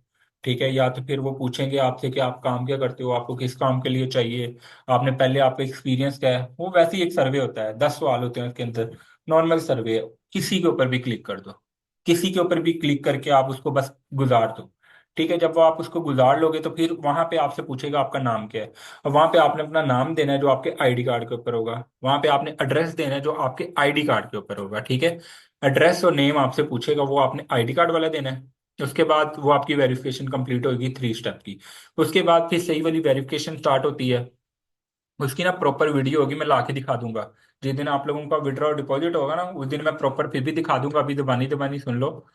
ठीक है, या तो फिर वो पूछेंगे आपसे कि आप काम क्या करते हो, आपको किस काम के लिए चाहिए, आपने पहले आपका एक्सपीरियंस क्या है। वो वैसे ही एक सर्वे होता है, 10 सवाल होते हैं उसके अंदर। नॉर्मल सर्वे है, किसी के ऊपर भी क्लिक कर दो, किसी के ऊपर भी क्लिक करके आप उसको बस गुजार दो। ठीक है, जब वो आप उसको गुजार लोगे तो फिर वहां पे आपसे पूछेगा आपका नाम क्या है। और वहां पे आपने अपना नाम देना है जो आपके आईडी कार्ड के ऊपर होगा। वहां पे आपने एड्रेस देना है जो आपके आईडी कार्ड के ऊपर होगा। ठीक है, एड्रेस और नेम आपसे पूछेगा, वो आपने आईडी कार्ड वाला देना है। उसके बाद वो आपकी वेरिफिकेशन कंप्लीट होगी 3 स्टेप की। उसके बाद फिर सही वाली वेरिफिकेशन स्टार्ट होती है। उसकी ना प्रॉपर वीडियो होगी, मैं ला के दिखा दूंगा। जिस दिन आप लोगों का विड्रॉ डिपॉजिट होगा ना, उस दिन मैं प्रॉपर फिर भी दिखा दूंगा, अभी दबानी दबानी सुन लो।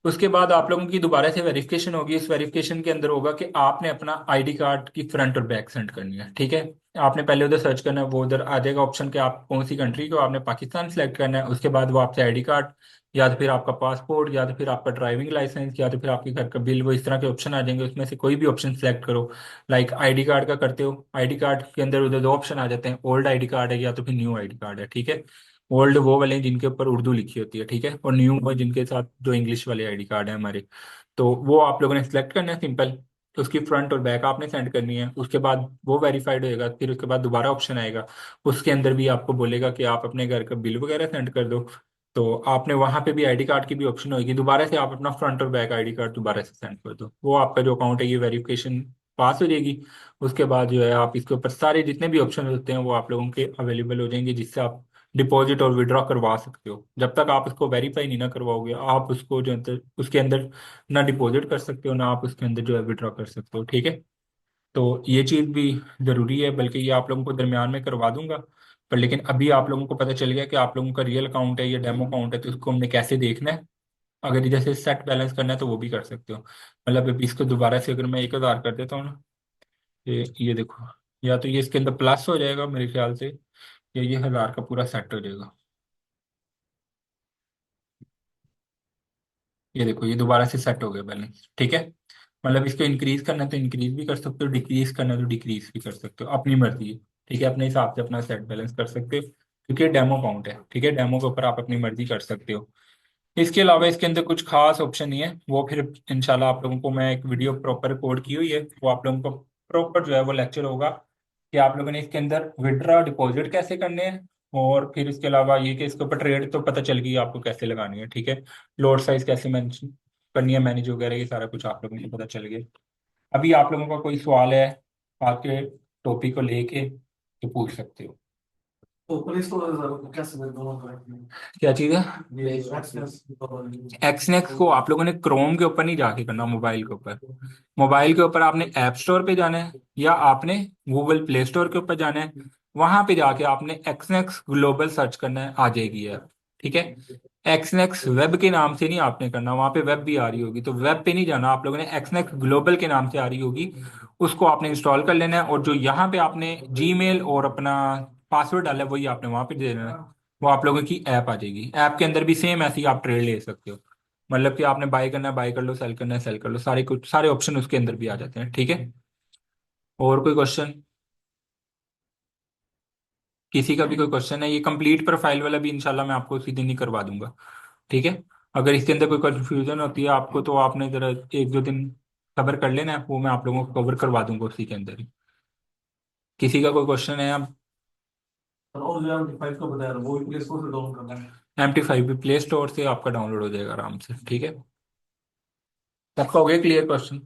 उसके बाद आप लोगों की दोबारा से वेरिफिकेशन होगी। इस वेरिफिकेशन के अंदर होगा कि आपने अपना आईडी कार्ड की फ्रंट और बैक सेंड करनी है, ठीक है। आपने पहले उधर सर्च करना है, वो उधर आ जाएगा ऑप्शन कि आप कौन सी कंट्री को, आपने पाकिस्तान सेलेक्ट करना है। उसके बाद वो आपसे आईडी कार्ड, या तो फिर आपका पासपोर्ट, या तो फिर आपका ड्राइविंग लाइसेंस, या तो फिर आपके घर का बिल, वो इस तरह के ऑप्शन आ जाएंगे। उसमें से कोई भी ऑप्शन सेलेक्ट करो। लाइक आईडी कार्ड का करते हो, आईडी कार्ड के अंदर उधर 2 ऑप्शन आ जाते हैं, ओल्ड आईडी कार्ड है या तो फिर न्यू आईडी कार्ड है, ठीक है। ओल्ड वो वाले हैं जिनके ऊपर उर्दू लिखी होती है, ठीक है, और न्यू वो जिनके साथ जो इंग्लिश वाले आईडी कार्ड है हमारे। तो वो आप लोगों ने सिलेक्ट करना है सिंपल। उसकी फ्रंट और बैक आपने सेंड करनी है। उसके बाद वो वेरीफाइड होएगा, फिर उसके बाद दोबारा ऑप्शन आएगा। उसके अंदर भी आपको बोलेगा कि आप अपने घर का बिल वगैरह सेंड कर दो। तो आपने वहां पे भी आईडी कार्ड की भी ऑप्शन होगी, दोबारा से आप अपना फ्रंट और बैक आईडी कार्ड दोबारा से सेंड कर दो, वो आपका जो अकाउंट है ये वेरिफिकेशन पास हो जाएगी। उसके बाद जो है आप इसके ऊपर सारे जितने भी ऑप्शन होते हैं वो आप लोगों के अवेलेबल हो जाएंगे, जिससे आप डिपॉजिट और विड्रॉ करवा सकते हो। जब तक आप उसको वेरीफाई नहीं ना करवाओगे, आप उसको जो है उसके अंदर ना डिपॉजिट कर सकते हो, ना आप उसके अंदर जो है विड्रॉ कर सकते हो, ठीक है। तो ये चीज़ भी ज़रूरी है, बल्कि ये आप लोगों को दरमियान में करवा दूंगा। पर लेकिन अभी आप लोगों को पता चल गया कि आप लोगों का रियल अकाउंट है या डेमो अकाउंट है, तो उसको हमने कैसे देखना है। अगर जैसे सेट बैलेंस करना है तो वो भी कर सकते हो। मतलब अभी इसको दोबारा से अगर मैं 1,000 कर देता हूँ ना, ये देखो, या तो ये इसके अंदर प्लस हो जाएगा मेरे ख्याल से, या ये 1,000 का पूरा सेट हो जाएगा। ये देखो, ये दोबारा से सेट हो गया बैलेंस, ठीक है। मतलब इसको इंक्रीज करना है तो इंक्रीज भी कर सकते हो, डिक्रीज करना है तो डिक्रीज भी कर सकते हो, अपनी मर्जी है, ठीक है। अपने हिसाब से अपना सेट बैलेंस कर सकते हो, क्योंकि डेमो अकाउंट है, ठीक है। डेमो के ऊपर आप अपनी मर्जी कर सकते हो। इसके अलावा इसके अंदर कुछ खास ऑप्शन नहीं है, वो फिर इंशाल्लाह आप लोगों को मैं एक वीडियो प्रॉपर रिकॉर्ड की हुई है, वो आप लोगों को प्रॉपर जो है वो लेक्चर होगा कि आप लोगों ने इसके अंदर विड्रॉ डिपॉजिट कैसे करने हैं। और फिर इसके अलावा ये कि इसके ऊपर ट्रेड तो पता चल गई आपको कैसे लगानी है, ठीक है। लोड साइज कैसे मैनेज करनी है, मैनेज वगैरह, ये सारा कुछ आप लोगों को पता चल गया। अभी आप लोगों का कोई सवाल है आपके टॉपिक को लेके तो पूछ सकते हो। तो पुलिस को कैसे दोनों करेक्ट क्या चीज़ है? में एक्सनेक्स को आप लोगों ने क्रोम के ऊपर नहीं जाके करना, मोबाइल के ऊपर। मोबाइल के ऊपर आपने ऐप स्टोर पे जाना है, या आपने गूगल प्ले स्टोर के ऊपर जाना है। वहां पे जाके आपने एक्सनेक्स ग्लोबल सर्च करना है, आ जाएगी ऐप, ठीक है। एक्सनेक्स वेब के नाम से नहीं आपने करना, वहां पे वेब भी आ रही होगी, तो वेब पे नहीं जाना आप लोगों ने, एक्सनेक्स ग्लोबल के नाम से आ रही होगी, उसको आपने इंस्टॉल कर लेना है। और जो यहाँ पे आपने जीमेल और अपना पासवर्ड डाला है वही आपने वहां पे दे देना है। वो आप लोगों की ऐप आ जाएगी। ऐप के अंदर भी सेम ऐसे ही आप ट्रेड ले सकते हो। मतलब कि आपने बाय करना है बाय कर लो, सेल करना है सेल कर लो, सारे कुछ सारे ऑप्शन उसके अंदर भी आ जाते हैं, ठीक है। और कोई क्वेश्चन? किसी का भी कोई क्वेश्चन है? ये कंप्लीट प्रोफाइल वाला भी इंशाल्लाह मैं आपको उसी दिन ही करवा दूंगा, ठीक है। अगर इसके अंदर कोई कंफ्यूजन होती है आपको तो आपने जरा 1-2 दिन खबर कर लेना है, वो मैं आप लोगों को कवर करवा दूंगा उसी के अंदर ही। किसी का कोई क्वेश्चन है? आप और जो हम फाइल को बता रहे हैं वो भी पुलिस को से डाउन करना है। MT5 भी प्ले स्टोर से आपका डाउनलोड हो जाएगा आराम से, ठीक है। सबका हो गया क्लियर क्वेश्चन?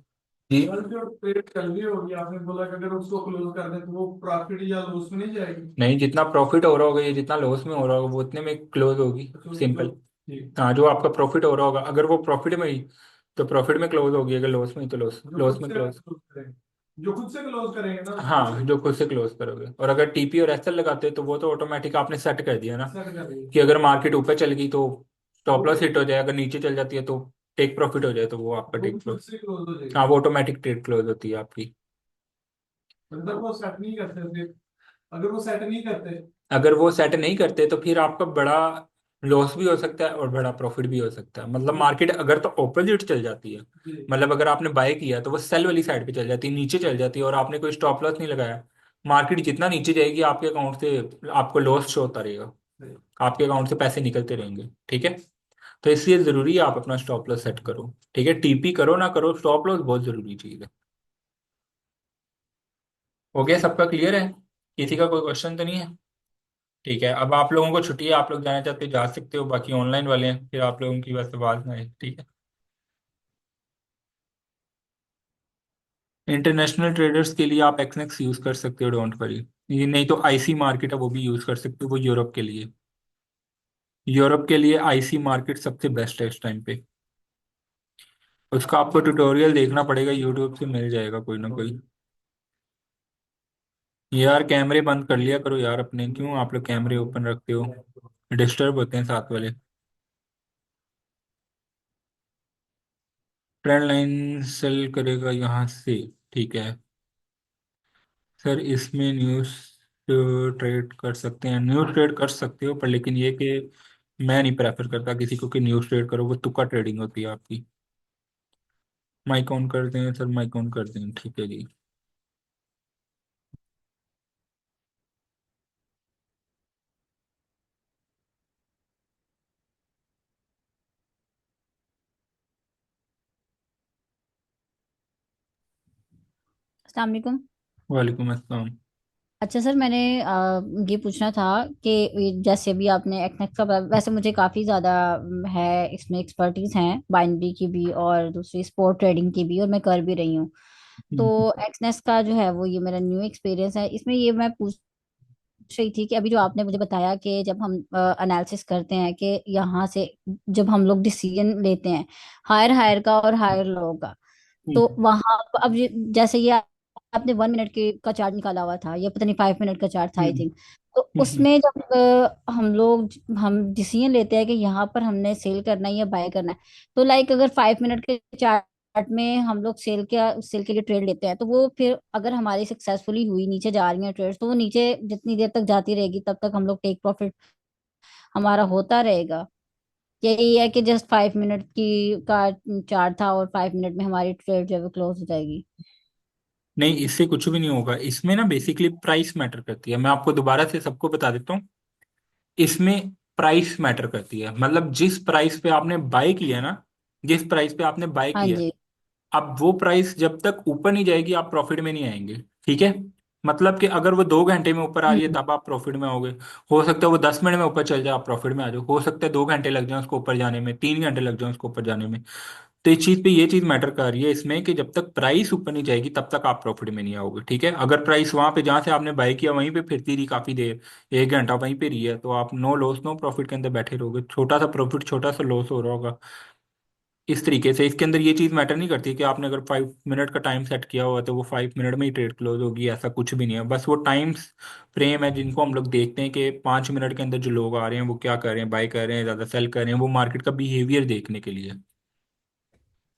जी। सर जो ट्रेड चल रही होगी आपने बोला कि अगर उसको क्लोज कर दें तो वो प्रॉफिट या लॉस में नहीं जाएगी। नहीं, जितना प्रॉफिट हो रहा होगा, ये जितना लॉस में हो रहा होगा वो उतने में क्लोज होगी, तो सिंपल। ठीक। हाँ, जो आपका प्रॉफिट हो रहा होगा, अगर वो प्रॉफिट में ही तो प्रॉफिट में क्लोज होगी, अगर लॉस में ही तो लॉस जो लॉस खुद में से क्लोज। क्लोज करेंगे, जो खुद से क्लोज करेंगे ना उसको हाँ, जो खुद से क्लोज करोगे। और अगर TP और SL लगाते हो तो वो तो ऑटोमेटिक आपने सेट कर दिया ना, सेट कर देंगे। कि अगर मार्केट ऊपर चल गई तो स्टॉप वो लॉस हिट हो जाए, अगर नीचे चल जाती है तो टेक प्रॉफिट हो जाए तो वो आपका वो टेक खुद प्रॉफिट। से क्लोज हो हाँ, जाएगी। वो ऑटोमेटिक ट्रेड क्लोज होती है आपकी। मतलब वो सेट नहीं करते फिर, अगर वो सेट नहीं करते। अगर वो सेट नहीं करते तो फिर आपका बड़ा लॉस भी हो सकता है और बड़ा प्रॉफिट भी हो सकता है। मतलब मार्केट अगर तो ऑपोजिट चल जाती है, जी। मतलब अगर आपने बाय किया तो वो सेल वाली साइड पे चल जाती है, नीचे चल जाती है, और आपने कोई स्टॉप लॉस नहीं लगाया, मार्केट जितना नीचे जाएगी आपके अकाउंट से आपको लॉस शो होता रहेगा, आपके अकाउंट से पैसे निकलते रहेंगे, ठीक है। तो इसलिए जरूरी है आप अपना स्टॉप लॉस सेट करो, ठीक है। TP करो ना करो, स्टॉप लॉस बहुत जरूरी चीज है। हो गया? सबका क्लियर है? किसी का कोई क्वेश्चन तो नहीं है? ठीक है, अब आप लोगों को छुट्टी है, आप लोग जाना चाहते हो जा सकते हो, बाकी ऑनलाइन वाले हैं फिर आप लोगों की बस आवाज ना आए, ठीक है। इंटरनेशनल ट्रेडर्स के लिए आप एक्सनेक्स यूज कर सकते हो, डोंट वरी। ये नहीं तो IC मार्केट है, वो भी यूज कर सकते हो, वो यूरोप के लिए। यूरोप के लिए IC मार्केट सबसे बेस्ट है इस टाइम पे। उसका आपको ट्यूटोरियल देखना पड़ेगा, यूट्यूब से मिल जाएगा कोई ना कोई। यार कैमरे बंद कर लिया करो यार अपने, क्यों आप लोग कैमरे ओपन रखते हो, डिस्टर्ब होते हैं साथ वाले। ट्रेंड लाइन सेल करेगा यहाँ से, ठीक है। सर इसमें न्यूज़ ट्रेड कर सकते हैं, न्यूज़ ट्रेड कर सकते हो, पर लेकिन ये कि मैं नहीं प्रेफर करता किसी को कि न्यूज़ ट्रेड करो, वो तुक्का ट्रेडिंग होती है आपकी। माइक ऑन कर दें सर, माइक ऑन कर दें, ठीक है जी। अस्सलाम वालेकुम। वालेकुम अस्सलाम। अच्छा सर, मैंने ये पूछना था कि जैसे भी आपने एक्सनेक्स का वैसे मुझे काफ़ी ज़्यादा है, इसमें एक्सपर्टीज हैं बाइनरी की भी और दूसरी स्पोर्ट ट्रेडिंग की भी, और मैं कर भी रही हूँ। तो हम्म, एक्सनेक्स का जो है वो ये मेरा न्यू एक्सपीरियंस है। इसमें ये मैं पूछ रही थी कि अभी जो आपने मुझे बताया कि जब हम एनालिसिस करते हैं कि यहाँ से जब हम लोग डिसीजन लेते हैं हायर हायर का और हायर लो का, तो हम्म, वहां अब जैसे ये आपने 1 मिनट के का चार्ट निकाला हुआ था, या पता नहीं 5 मिनट का चार्ट था आई हम्म, थिंक। तो हम्म। उसमें जब हम डिसीजन लेते हैं कि यहाँ पर हमने सेल करना है या बाय करना है, तो लाइक अगर 5 मिनट के चार्ट में हम लोग सेल के लिए ट्रेड लेते हैं, तो वो फिर अगर हमारी सक्सेसफुली हुई, नीचे जा रही है ट्रेड, तो वो नीचे जितनी देर तक जाती रहेगी तब तक हम लोग टेक प्रॉफिट हमारा होता रहेगा। यही है कि जस्ट 5 मिनट की का चार्ट था और 5 मिनट में हमारी ट्रेड जो है वो क्लोज हो जाएगी। नहीं, इससे कुछ भी नहीं होगा, इसमें ना बेसिकली प्राइस मैटर करती है, मैं आपको दोबारा से सबको बता देता हूँ। इसमें प्राइस मैटर करती है, मतलब जिस प्राइस पे आपने बाय किया ना, जिस प्राइस पे आपने बाय हाँ किया, जी। अब वो प्राइस जब तक ऊपर नहीं जाएगी आप प्रॉफिट में नहीं आएंगे। ठीक है, मतलब कि अगर वो 2 घंटे में ऊपर आ रही है हम्म। तब आप प्रॉफिट में आओगे। हो सकता है वो 10 मिनट में ऊपर चल जाए, आप प्रॉफिट में आ जाओ। हो सकता है 2 घंटे लग जाए उसको ऊपर जाने में, 3 घंटे लग जाए उसको ऊपर जाने में। तो इस चीज पे ये चीज मैटर कर रही है इसमें कि जब तक प्राइस ऊपर नहीं जाएगी तब तक आप प्रॉफिट में नहीं आओगे। ठीक है, अगर प्राइस वहां पे जहां से आपने बाय किया वहीं पे फिरती रही काफी देर, 1 घंटा वहीं पे रही है, तो आप नो लॉस नो प्रॉफिट के अंदर बैठे रहोगे, छोटा सा प्रॉफिट छोटा सा लॉस हो रहा होगा। इस तरीके से इसके अंदर ये चीज मैटर नहीं करती कि आपने अगर 5 मिनट का टाइम सेट किया हुआ है तो वो 5 मिनट में ही ट्रेड क्लोज होगी, ऐसा कुछ भी नहीं है। बस वो टाइम्स फ्रेम है जिनको हम लोग देखते हैं कि 5 मिनट के अंदर जो लोग आ रहे हैं वो क्या कर रहे हैं, बाय कर रहे हैं, ज्यादा सेल कर रहे हैं, वो मार्केट का बिहेवियर देखने के लिए।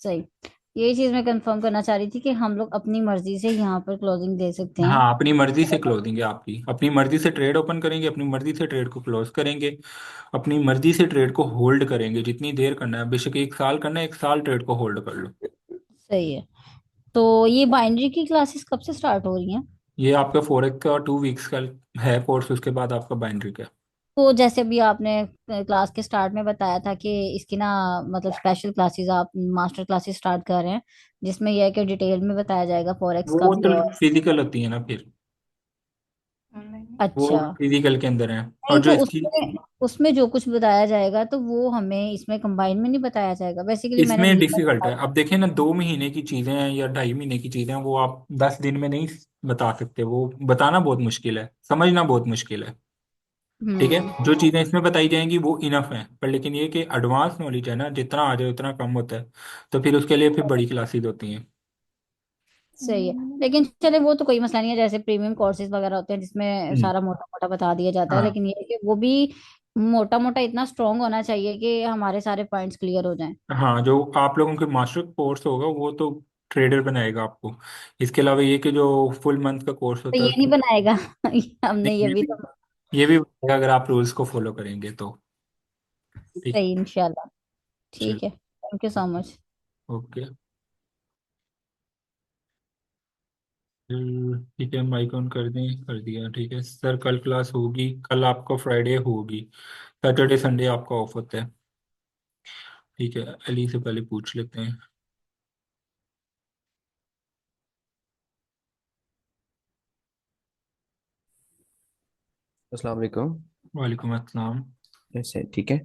सही। यही चीज मैं कंफर्म करना चाह रही थी कि हम लोग अपनी मर्जी से यहाँ पर क्लोजिंग दे सकते हैं। हाँ, अपनी मर्जी से क्लोजिंग है आपकी, अपनी मर्जी से ट्रेड ओपन करेंगे, अपनी मर्जी से ट्रेड को क्लोज करेंगे, अपनी मर्जी से ट्रेड को होल्ड करेंगे, जितनी देर करना है, बेशक 1 साल करना है, 1 साल ट्रेड को होल्ड कर लो। सही है। तो ये बाइनरी की क्लासेस कब से स्टार्ट हो रही हैं? ये आपका फॉरेक्स का 2 वीक्स का है कोर्स, उसके बाद आपका बाइनरी का। तो जैसे भी आपने क्लास के स्टार्ट में बताया था कि इसकी ना मतलब स्पेशल क्लासेस, आप मास्टर क्लासेस स्टार्ट कर रहे हैं, जिसमें यह है कि डिटेल में बताया जाएगा फॉरेक्स का वो भी तो और। फिजिकल होती है ना फिर, वो अच्छा। फिजिकल के अंदर है। और नहीं जो तो इसकी, उसमें उसमें जो कुछ बताया जाएगा तो वो हमें इसमें कंबाइन में नहीं बताया जाएगा, बेसिकली मैंने इसमें ये डिफिकल्ट है। अब देखिए ना, 2 महीने की चीजें हैं या 2.5 महीने की चीजें हैं, वो आप 10 दिन में नहीं बता सकते, वो बताना बहुत मुश्किल है, समझना बहुत मुश्किल है। ठीक है, हम्म। जो चीजें इसमें बताई जाएंगी वो इनफ है, पर लेकिन ये कि एडवांस नॉलेज है ना, जितना आ जाए उतना कम होता है, तो फिर उसके लिए फिर बड़ी क्लासेस होती हैं। सही है, लेकिन चले वो तो कोई मसला नहीं है, जैसे प्रीमियम कोर्सेज वगैरह होते हैं जिसमें हम्म, सारा मोटा मोटा बता दिया जाता है, हाँ। लेकिन ये है कि वो भी मोटा मोटा इतना स्ट्रांग होना चाहिए कि हमारे सारे पॉइंट्स क्लियर हो जाएं। हाँ, जो आप लोगों के मास्टर कोर्स होगा वो तो ट्रेडर बनाएगा आपको। इसके अलावा ये कि जो फुल मंथ का कोर्स तो होता है ये नहीं उसको, बनाएगा हमने नहीं, ये भी तो। ये भी बनाएगा अगर आप रूल्स को फॉलो करेंगे तो। ठीक। सही, इंशाल्लाह। चल, ठीक है, thank you so much. Okay. ठीक है, माइक ऑन कर दें, कर दिया, ठीक है सर। कल क्लास होगी, कल आपका फ्राइडे होगी, सैटरडे संडे आपका ऑफ होता है। ठीक है, अली से पहले पूछ लेते हैं। अस्सलाम वालेकुम। वालेकुम अस्सलाम। ऐसे ठीक है।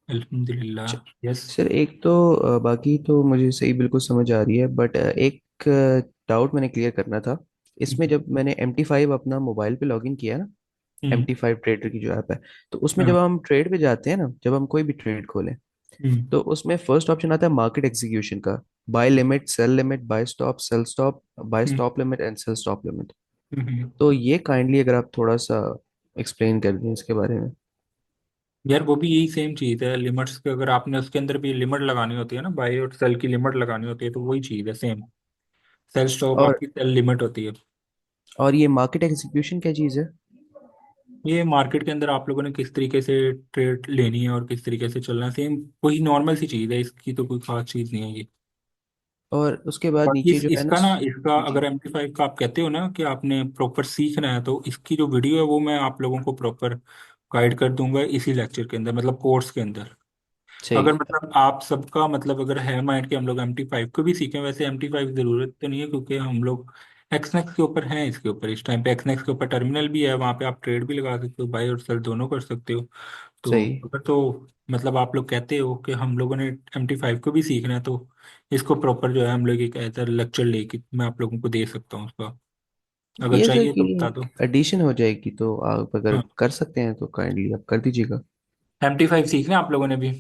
अल्हम्दुलिल्लाह। च- यस। सर एक तो बाकी तो मुझे सही बिल्कुल समझ आ रही है, बट एक डाउट मैंने क्लियर करना था। इसमें जब मैंने MT5 अपना मोबाइल पे लॉगिन किया ना, हम्म, MT5 ट्रेडर की जो ऐप है, तो उसमें हाँ, जब हम ट्रेड पे जाते हैं ना, जब हम कोई भी ट्रेड खोलें, हम्म, तो उसमें फर्स्ट ऑप्शन आता है मार्केट एग्जीक्यूशन का। Buy limit, sell limit, buy stop, sell stop, buy hmm, stop limit and sell stop limit. Hmm. तो ये काइंडली अगर आप थोड़ा सा एक्सप्लेन कर दें इसके बारे में। यार वो भी यही सेम चीज है, लिमिट्स के अगर आपने उसके अंदर भी लिमिट लगानी होती है ना, बाई और सेल की लिमिट लगानी होती है, तो वही चीज है सेम। सेल स्टॉप और आपकी सेल लिमिट होती है। ये मार्केट एग्जीक्यूशन क्या चीज़ है? ये मार्केट के अंदर आप लोगों ने किस तरीके से ट्रेड लेनी है और किस तरीके से चलना है, सेम वही नॉर्मल सी चीज है, इसकी तो कोई खास चीज नहीं है ये। और उसके बाद बाकी नीचे जो है ना इसका ना, इसका जी। अगर MT5 का आप कहते हो ना कि आपने प्रॉपर सीखना है, तो इसकी जो वीडियो है वो मैं आप लोगों को प्रॉपर गाइड कर दूंगा इसी लेक्चर के अंदर, मतलब कोर्स के अंदर। सही अगर है। मतलब आप सबका मतलब अगर है माइंड कि हम लोग MT5 को भी सीखें, वैसे MT5 जरूरत तो नहीं है, क्योंकि हम लोग एक्सनेक्स के ऊपर हैं, इसके ऊपर इस टाइम पे एक्सनेक्स के ऊपर टर्मिनल भी है, वहाँ पे आप ट्रेड भी लगा सकते हो, बाई और सेल दोनों कर सकते हो। तो सही। अगर तो मतलब आप लोग कहते हो कि हम लोगों ने MT5 को भी सीखना है, तो इसको प्रॉपर जो है हम लोग एक ऐसा लेक्चर लेके मैं आप लोगों को दे सकता हूँ उसका, अगर ये सर चाहिए कि तो बता दो। एडिशन हो जाएगी, तो आप अगर हाँ, कर सकते हैं तो काइंडली आप कर दीजिएगा। MT5 सीखना है आप लोगों ने भी,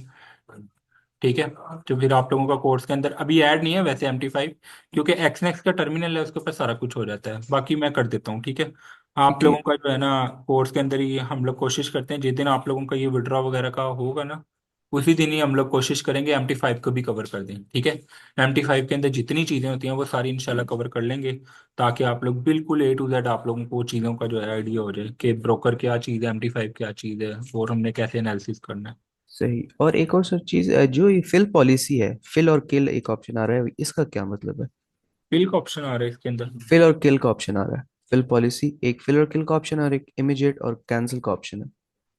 ठीक है। तो फिर आप लोगों का कोर्स के अंदर अभी ऐड नहीं है वैसे MT5, क्योंकि एक्सनेक्स का टर्मिनल है, उसके ऊपर सारा कुछ हो जाता है, बाकी मैं कर देता हूँ, ठीक है। आप क्योंकि लोगों का जो है ना, कोर्स के अंदर ही हम लोग कोशिश करते हैं, जिस दिन आप लोगों का ये विड्रॉ वगैरह का होगा ना, उसी दिन ही हम लोग कोशिश करेंगे MT5 को भी कवर कर दें, ठीक है। MT5 के अंदर जितनी चीज़ें होती हैं वो सारी इंशाल्लाह कवर कर लेंगे, ताकि आप लोग बिल्कुल A to Z आप लोगों को चीज़ों का जो है आइडिया हो जाए कि ब्रोकर क्या चीज़ है, MT5 क्या चीज़ है, और हमने कैसे एनालिसिस करना है। सही। और एक और सर चीज, जो ये फिल पॉलिसी है, फिल और किल एक ऑप्शन आ रहा है, इसका क्या मतलब है? बिल का ऑप्शन आ रहा है इसके अंदर। फिल और किल का ऑप्शन आ रहा है। फिल पॉलिसी एक, फिल और किल का ऑप्शन और एक इमीडिएट और कैंसिल का ऑप्शन है।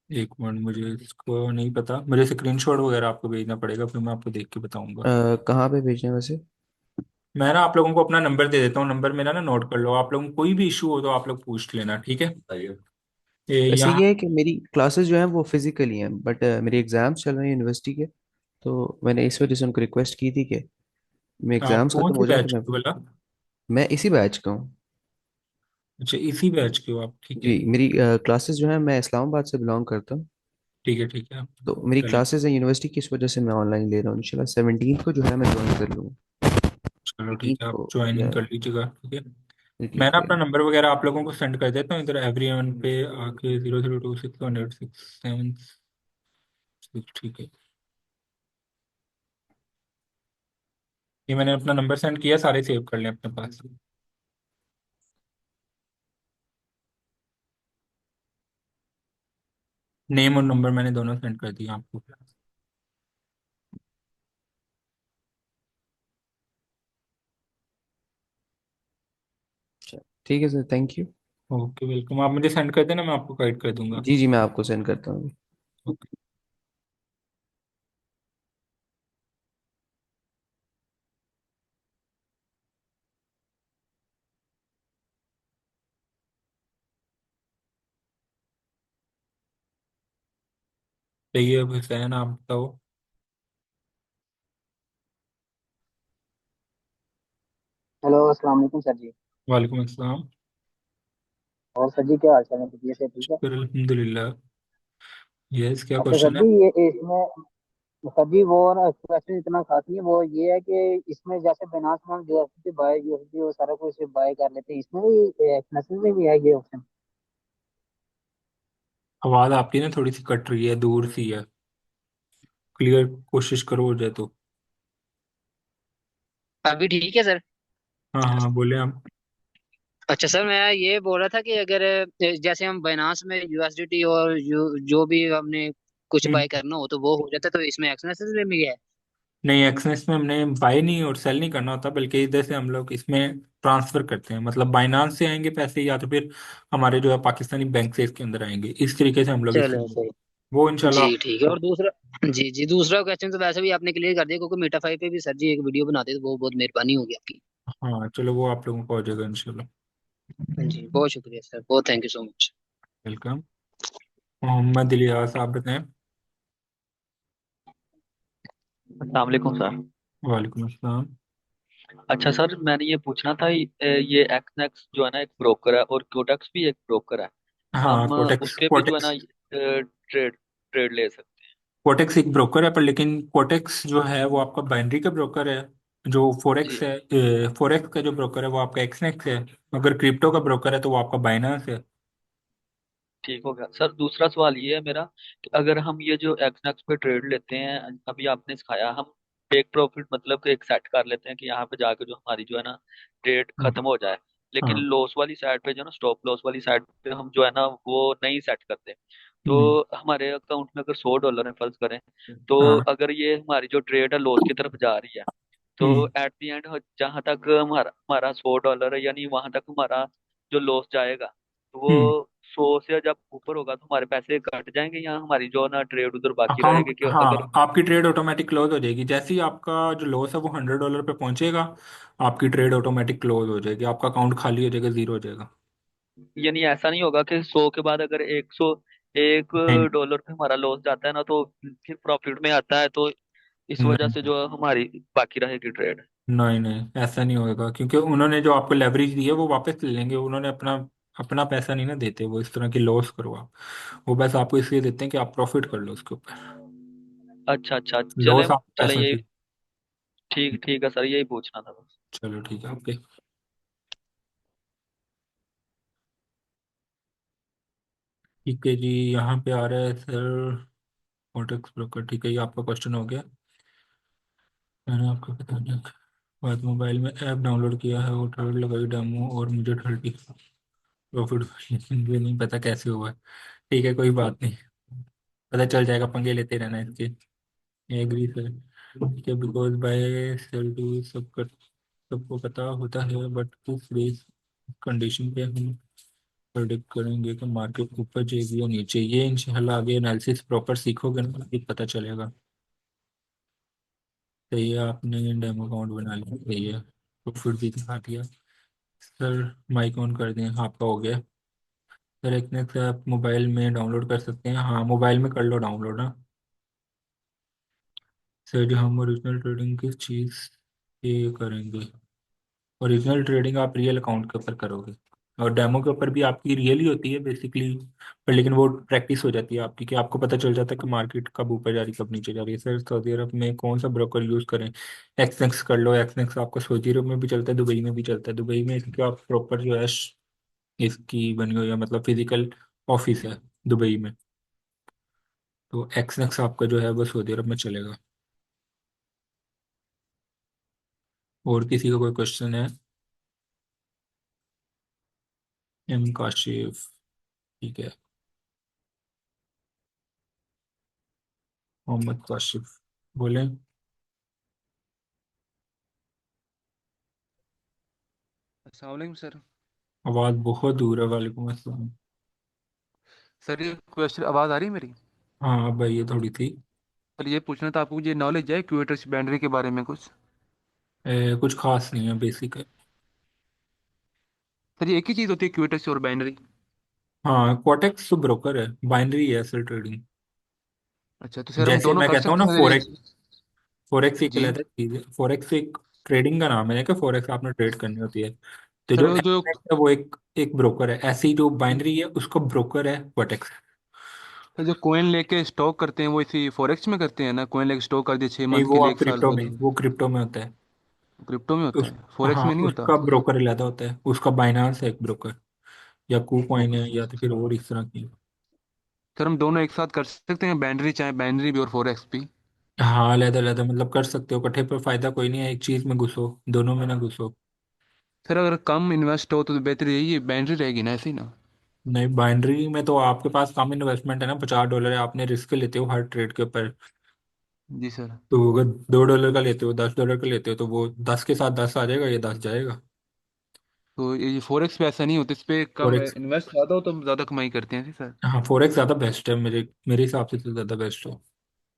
एक मिनट, मुझे इसको नहीं पता, मुझे स्क्रीनशॉट वगैरह आपको भेजना पड़ेगा, फिर मैं आपको देख के बताऊंगा। कहाँ पे भेजना है वैसे? मैं ना आप लोगों को अपना नंबर दे देता हूँ, नंबर मेरा ना नोट कर लो, आप लोगों को कोई भी इशू हो तो आप लोग पूछ लेना, ठीक है। वैसे यहाँ। ये है कि मेरी क्लासेस जो हैं वो फिजिकली हैं, बट मेरे एग्जाम्स चल रहे हैं यूनिवर्सिटी के। तो मैंने इस वजह से उनको रिक्वेस्ट की थी कि मेरे आप एग्जाम्स कौन खत्म सी हो जाए तो बैच मैं। के बोला? मैं इसी बैच का हूँ। अच्छा, इसी बैच के हो आप, ठीक जी, है। मेरी क्लासेस जो है, मैं इस्लामाबाद से बिलोंग करता हूँ। ठीक है, ठीक है। तो मेरी चलिए। क्लासेस हैं यूनिवर्सिटी की, इस वजह से मैं ऑनलाइन ले रहा हूँ। इंशाल्लाह 17 को जो है मैं ज्वाइन कर लूँगा। चलो 18 ठीक है, आप को ज्वाइनिंग या कर लीजिएगा, ठीक है। 18 मैं ना को या। अपना नंबर वगैरह आप लोगों को सेंड कर देता हूँ इधर एवरीवन पे आके, 002618676, ठीक है। ये मैंने अपना नंबर सेंड किया, सारे सेव कर लें अपने पास। नेम और नंबर मैंने दोनों सेंड कर दिया आपको। अच्छा, ठीक है sir, thank you. Okay, welcome. आप मुझे सेंड कर देना, मैं आपको गाइड कर दूंगा। जी जी, मैं आपको सेंड करता हूँ। ओके। सही है, हुसैन आप बताओ। हेलो अस्सलाम वालेकुम सर जी। वालेकुम अस्सलाम। और सर जी क्या हाल चाल है, तबीयत से ठीक है? शुक्र अल्हम्दुलिल्लाह। यस, क्या अच्छा सर क्वेश्चन है? जी, ये इसमें सर जी वो ना क्वेश्चन इतना खास नहीं है, वो ये है कि इसमें जैसे बिनास में हम यूएसडी बाय यूएसडी वो सारा कुछ बाय कर लेते हैं, इसमें भी एक्सनेसिस में भी है ये ऑप्शन? आवाज़ आपकी ना थोड़ी सी कट रही है, दूर सी है, क्लियर कोशिश करो हो जाए तो। अभी ठीक है सर? हाँ हाँ, बोले आप। अच्छा सर, मैं ये बोल रहा था कि अगर जैसे हम बाइनांस में यूएसडीटी और जो भी हमने कुछ हम्म। बाय करना हो तो वो हो जाता है, तो इसमें एक्सनेसिस में भी है? नहीं, एक्सनेस में हमने बाय नहीं और सेल नहीं करना होता, बल्कि इधर से हम लोग इसमें ट्रांसफर करते हैं, मतलब बाइनांस से आएंगे पैसे, या तो फिर हमारे जो है पाकिस्तानी बैंक से इसके अंदर आएंगे, इस तरीके से हम लोग चलो इसमें, सही। वो इंशाल्लाह जी ठीक है। आपको। और दूसरा, जी जी, दूसरा क्वेश्चन तो वैसे भी आपने क्लियर कर दिया, क्योंकि मीटा फाइव पे भी सर जी एक वीडियो बनाते तो वो बहुत मेहरबानी होगी आपकी। हाँ चलो, वो आप लोगों को हो जाएगा इंशाल्लाह। जी बहुत शुक्रिया सर, बहुत thank you so much. Welcome. Mohammad Ilyas, आप बताएं। अस्सलाम वालेकुम सर। वालेकुम अस्सलाम। अच्छा सर, मैंने ये पूछना था, ये एक्सनेक्स जो है ना एक ब्रोकर है और क्योटेक्स भी एक ब्रोकर है। हाँ, हम कोटेक्स उसके भी जो है ना कोटेक्स ट्रेड ट्रेड ले सकते कोटेक्स एक ब्रोकर है, पर लेकिन कोटेक्स जो है वो आपका बाइनरी का ब्रोकर है, जो फोरेक्स जी है, फोरेक्स का जो ब्रोकर है वो आपका एक्सनेक्स है। अगर क्रिप्टो का ब्रोकर है तो वो आपका बाइनांस है। ठीक हो गया सर। दूसरा सवाल ये है मेरा कि अगर हम ये जो एक्सनेक्स पे ट्रेड लेते हैं, अभी आपने सिखाया, हम टेक प्रॉफिट मतलब कि एक सेट कर लेते हैं कि यहाँ पे जाके जो हमारी जो है ना ट्रेड हाँ खत्म हो जाए, लेकिन हाँ। लॉस वाली साइड पे जो ना स्टॉप लॉस वाली साइड पे हम जो है ना वो नहीं सेट करते। तो हम्म, हमारे अकाउंट में अगर $100 है फर्ज करें, तो हाँ। अगर ये हमारी जो ट्रेड है लॉस की तरफ जा रही है, तो हम्म, एट द एंड जहां तक हमारा हमारा $100 है, यानी वहां तक हमारा जो लॉस जाएगा, तो हम्म। वो 100 से जब ऊपर होगा तो हमारे पैसे कट जाएंगे, या हमारी जो ना ट्रेड उधर बाकी रहेगी अकाउंट, कि अगर। हाँ, आपकी ट्रेड ऑटोमेटिक क्लोज हो जाएगी जैसे ही आपका जो लॉस है वो $100 पे पहुंचेगा। आपकी ट्रेड ऑटोमेटिक क्लोज हो जाएगी, आपका अकाउंट खाली हो जाएगा, जीरो हो जाएगा। यानी ऐसा नहीं होगा कि 100 के बाद अगर 101 नहीं डॉलर पे हमारा लॉस जाता है ना, तो फिर प्रॉफिट में आता है, तो इस वजह नहीं से जो हमारी बाकी रहेगी ट्रेड। नहीं नहीं, ऐसा नहीं होएगा क्योंकि उन्होंने जो आपको लेवरेज दी है वो वापस ले लेंगे। उन्होंने अपना अपना पैसा नहीं ना देते वो इस तरह की लॉस करो आप। वो बस आपको इसलिए देते हैं कि आप प्रॉफिट कर लो उसके ऊपर। अच्छा अच्छा, चले लॉस आप चले पैसा यही। से। ठीक ठीक है सर, यही पूछना था बस। चलो ठीक है, ओके। ठीक है जी, यहाँ पे आ रहा है सर कॉन्टेक्ट ब्रोकर। ठीक है, ये आपका क्वेश्चन हो गया। मैंने आपको बता दिया। बाद मोबाइल में ऐप डाउनलोड किया है, वो ट्रेड लगाई डेमो और मुझे 30 प्रॉफिट, लेकिन ये नहीं पता कैसे हुआ है। ठीक है, कोई बात नहीं, पता चल जाएगा, पंगे लेते रहना इसके। Agree sir. ठीक है, बिकॉज बाय सेल टू सब कर, सबको पता होता है, बट किस बेस कंडीशन पे हम प्रेडिक्ट करेंगे कि मार्केट ऊपर जाएगी या नीचे, ये इंशाल्लाह आगे एनालिसिस प्रॉपर सीखोगे ना फिर पता चलेगा। सही है, आपने डेमो अकाउंट बना लिया, सही है, प्रॉफिट भी दिखा दिया। सर माइक ऑन कर दें, आपका हो गया। सर एक ने से आप मोबाइल में डाउनलोड कर सकते हैं, हाँ मोबाइल में कर लो डाउनलोड ना। सर जी हम ओरिजिनल ट्रेडिंग किस चीज़ ये करेंगे? ओरिजिनल ट्रेडिंग आप रियल अकाउंट के ऊपर करोगे, और डेमो के ऊपर भी आपकी रियल ही होती है बेसिकली। पर लेकिन वो प्रैक्टिस हो जाती है आपकी कि आपको पता चल जाता है कि मार्केट कब ऊपर जा रही है कब नीचे जा रही है। सर सऊदी अरब में कौन सा ब्रोकर यूज़ करें? एक्सनेक्स कर लो। एक्सनेक्स आपका सऊदी अरब में भी चलता है, दुबई में भी चलता है। दुबई में इसकी आप प्रॉपर जो है इसकी बनी हुई है, मतलब फिजिकल ऑफिस है दुबई में। तो एक्सनेक्स आपका जो है वो सऊदी अरब में चलेगा। और किसी का कोई क्वेश्चन है? एम काशिफ, ठीक है, मोहम्मद काशिफ, बोलें। अस्सलाम वालेकुम सर। आवाज़ बहुत दूर है, वालेकुम अस्सलाम। सर ये क्वेश्चन आवाज़ आ रही है मेरी? हाँ अब भाई ये थोड़ी थी। सर ये पूछना था आपको, मुझे नॉलेज है क्यूएटर्स बाइनरी के बारे में कुछ? कुछ खास नहीं है, बेसिक है। सर ये एक ही चीज़ होती है क्यूएटर्स और बाइनरी? हाँ, कोटेक्स तो ब्रोकर है, बाइनरी है असल ट्रेडिंग। अच्छा, तो सर हम जैसे दोनों मैं कर कहता हूँ सकते ना हैं सर फोरेक्स, फोरेक्स एक जी। अलग चीज है। फोरेक्स एक ट्रेडिंग का नाम है कि फोरेक्स आपने ट्रेड करनी होती है। तो सर जो वो जो एक्सनेक्स है वो एक एक ब्रोकर है, ऐसी जो बाइनरी है उसका ब्रोकर है कोटेक्स। सर जो कॉइन लेके स्टॉक करते हैं वो इसी फॉरेक्स में करते हैं ना? कॉइन लेके स्टॉक कर दिए छः नहीं, मंथ के वो लिए, आप एक साल क्रिप्टो के में, लिए। वो क्रिप्टो में होता है। क्रिप्टो में होता उस, है, फॉरेक्स हाँ में नहीं होता? उसका ब्रोकर अलग होता है, उसका बाइनांस है एक ब्रोकर, या कू कॉइन है, ओके। या तो फिर और इस तरह की। सर हम दोनों एक साथ कर सकते हैं बाइनरी, चाहे बाइनरी भी और फॉरेक्स भी? हाँ अलग अलग मतलब कर सकते हो इकट्ठे, पर फायदा कोई नहीं है, एक चीज में घुसो, दोनों में ना घुसो। सर अगर कम इन्वेस्ट हो तो बेहतर यही है, बाइनरी रहेगी ना, ऐसे ही ना? नहीं, बाइनरी में तो आपके पास कम इन्वेस्टमेंट है ना, $50 है, आपने रिस्क लेते हो हर ट्रेड के ऊपर। जी सर। तो अगर $2 का लेते हो, $10 का लेते हो, तो वो 10 के साथ 10 आ जाएगा, ये 10 जाएगा। तो ये फॉरेक्स पे ऐसा नहीं होता, इस पे कम फॉरेक्स, इन्वेस्ट ज़्यादा हो तो हम ज़्यादा कमाई करते हैं, सर? हाँ फॉरेक्स ज़्यादा बेस्ट है, मेरे मेरे हिसाब से तो ज़्यादा बेस्ट है।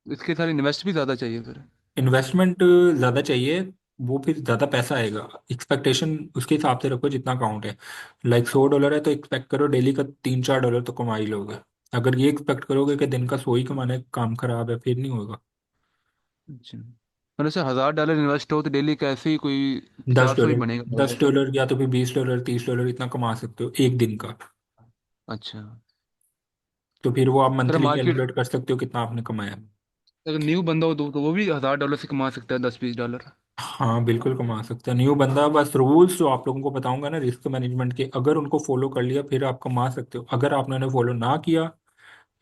इसके साथ इन्वेस्ट भी ज़्यादा चाहिए फिर? इन्वेस्टमेंट ज़्यादा चाहिए, वो फिर ज़्यादा पैसा आएगा। एक्सपेक्टेशन उसके हिसाब से रखो जितना अकाउंट है। लाइक $100 है तो एक्सपेक्ट करो डेली का $3-4 तो कमा ही लोगे। अगर ये एक्सपेक्ट करोगे कि दिन का 100 ही कमाना है, काम खराब है, फिर नहीं होगा। अच्छा, मतलब सर $1000 इन्वेस्ट हो तो डेली का ऐसे ही कोई दस 400 ही डॉलर बनेगा दस लगभग? डॉलर या तो फिर $20, $30 इतना कमा सकते हो एक दिन का। अच्छा। तो फिर वो आप सर मंथली मार्केट कैलकुलेट कर सकते हो कितना आपने कमाया। अगर न्यू बंदा हो तो वो भी $1000 से कमा सकता है, 10-20 डॉलर। हाँ बिल्कुल कमा सकते हैं न्यू बंदा, बस रूल्स जो आप लोगों को बताऊंगा ना रिस्क मैनेजमेंट के, अगर उनको फॉलो कर लिया फिर आप कमा सकते हो। अगर आपने उन्हें फॉलो ना किया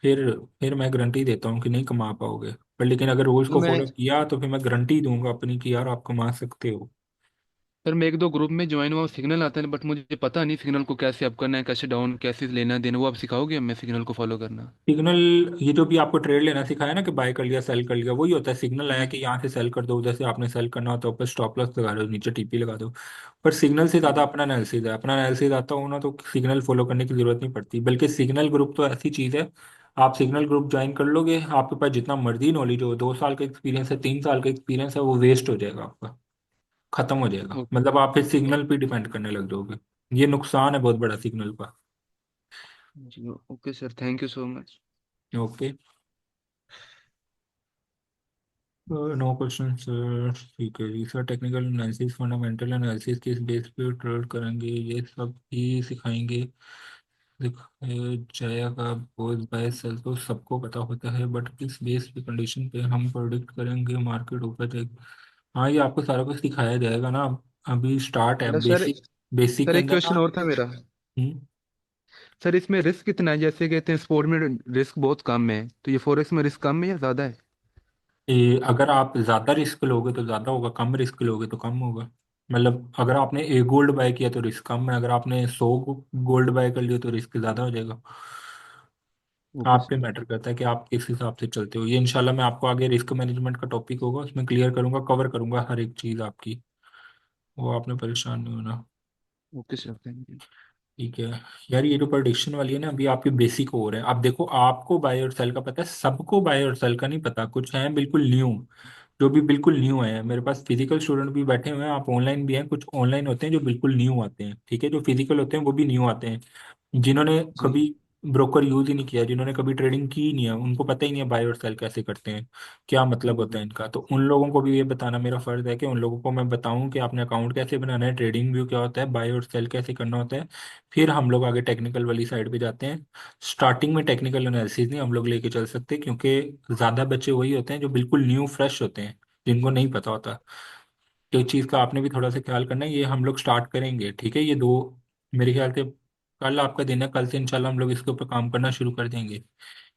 फिर फिर मैं गारंटी देता हूँ कि नहीं कमा पाओगे। पर लेकिन अगर रूल्स तो को मैं फॉलो किया तो फिर मैं गारंटी दूंगा अपनी कि यार आप कमा सकते हो। सर मैं 1-2 ग्रुप में ज्वाइन हुआ, सिग्नल आता है बट मुझे पता नहीं सिग्नल को कैसे अप करना है, कैसे डाउन, कैसे लेना देना, वो आप सिखाओगे हमें सिग्नल को फॉलो करना? सिग्नल, ये जो भी आपको ट्रेड लेना सिखाया ना कि बाय कर लिया सेल कर लिया, वही होता है। सिग्नल आया जी। कि यहाँ से सेल कर दो, उधर से आपने सेल करना होता है, ऊपर स्टॉप लॉस लगा दो, नीचे टीपी लगा दो। पर सिग्नल से ज्यादा जी। अपना एनालिसिस है। अपना एनालिसिस आता हो ना तो सिग्नल फॉलो करने की जरूरत नहीं पड़ती। बल्कि सिग्नल ग्रुप तो ऐसी चीज है, आप सिग्नल ग्रुप ज्वाइन कर लोगे, आपके पास जितना मर्जी नॉलेज हो, 2 साल का एक्सपीरियंस है, 3 साल का एक्सपीरियंस है, वो वेस्ट हो जाएगा आपका, खत्म हो जाएगा। ओ- मतलब आप फिर सिग्नल पे डिपेंड करने लग जाओगे। ये नुकसान है बहुत बड़ा सिग्नल का। जी okay sir, thank you so much. Okay, no question sir. ठीक है जी sir, technical analysis fundamental analysis किस बेस पे ट्रेड करेंगे ये सब ही सिखाएंगे। जाएगा बोझ बाय सेल तो सबको पता होता है, बट किस बेस पे कंडीशन पे हम प्रोडिक्ट करेंगे मार्केट ऊपर जाएगी। हाँ ये आपको सारा कुछ सिखाया जाएगा ना। अभी स्टार्ट है hello sir. Basic, basic sir के एक अंदर क्वेश्चन ना। और था मेरा। हम्म, सर इसमें रिस्क कितना है? जैसे कहते हैं स्पोर्ट में रिस्क बहुत कम है, तो ये फॉरेक्स में रिस्क कम है या ज़्यादा है? अगर आप ज्यादा रिस्क लोगे तो ज्यादा होगा, कम रिस्क लोगे तो कम होगा। मतलब अगर आपने 1 गोल्ड बाय किया तो रिस्क कम है, अगर आपने 100 गोल्ड बाय कर लिया तो रिस्क ज्यादा हो जाएगा। ओके आप पे सर। मैटर करता है कि आप किस हिसाब से चलते हो। ये इंशाल्लाह मैं आपको आगे रिस्क मैनेजमेंट का टॉपिक होगा उसमें क्लियर करूंगा, कवर करूंगा हर एक चीज़ आपकी। वो आपने परेशान नहीं होना। Okay sir, thank you. ठीक है यार, ये जो प्रोडिक्शन वाली है ना अभी आपकी बेसिक हो रहा है। आप देखो, आपको बाय और सेल का पता है, सबको बाय और सेल का नहीं पता। कुछ है बिल्कुल न्यू, जो भी बिल्कुल न्यू है। मेरे पास फिजिकल स्टूडेंट भी बैठे हुए हैं, आप ऑनलाइन भी हैं, कुछ ऑनलाइन होते हैं जो बिल्कुल न्यू आते हैं। ठीक है, जो फिजिकल होते हैं वो भी न्यू आते हैं, जिन्होंने जी। कभी ब्रोकर यूज ही नहीं किया, जिन्होंने कभी ट्रेडिंग की ही नहीं है, उनको पता ही नहीं है बाय और सेल कैसे करते हैं, क्या मतलब होता हम्म। है इनका। तो उन लोगों को भी ये बताना मेरा फर्ज है कि उन लोगों को मैं बताऊं कि आपने अकाउंट कैसे बनाना है, ट्रेडिंग व्यू क्या होता है, बाय और सेल कैसे करना होता है। फिर हम लोग आगे टेक्निकल वाली साइड पे जाते हैं। स्टार्टिंग में टेक्निकल एनालिसिस नहीं हम लोग लेके चल सकते, क्योंकि ज़्यादा बच्चे वही होते हैं जो बिल्कुल न्यू फ्रेश होते हैं, जिनको नहीं पता होता। तो इस चीज़ का आपने भी थोड़ा सा ख्याल करना है। ये हम लोग स्टार्ट करेंगे, ठीक है। ये दो, मेरे ख्याल से कल आपका दिन है, कल से इंशाल्लाह हम लोग इसके ऊपर काम करना शुरू कर देंगे।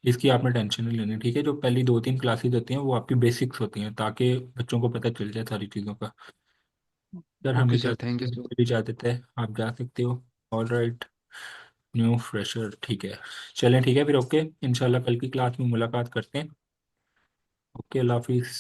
इसकी आपने टेंशन नहीं लेनी, ठीक है। जो पहली 2-3 क्लासेज होती हैं वो आपकी बेसिक्स होती हैं, ताकि बच्चों को पता चल जाए सारी चीज़ों का। सर हम ओके सर, इजाज़त, थैंक यू सर। इजाज़त है, आप जा सकते हो। ऑल राइट, न्यू फ्रेशर, ठीक है। चलें ठीक है फिर, ओके। इंशाल्लाह कल की क्लास में मुलाकात करते हैं। ओके, अल्लाह हाफिज़।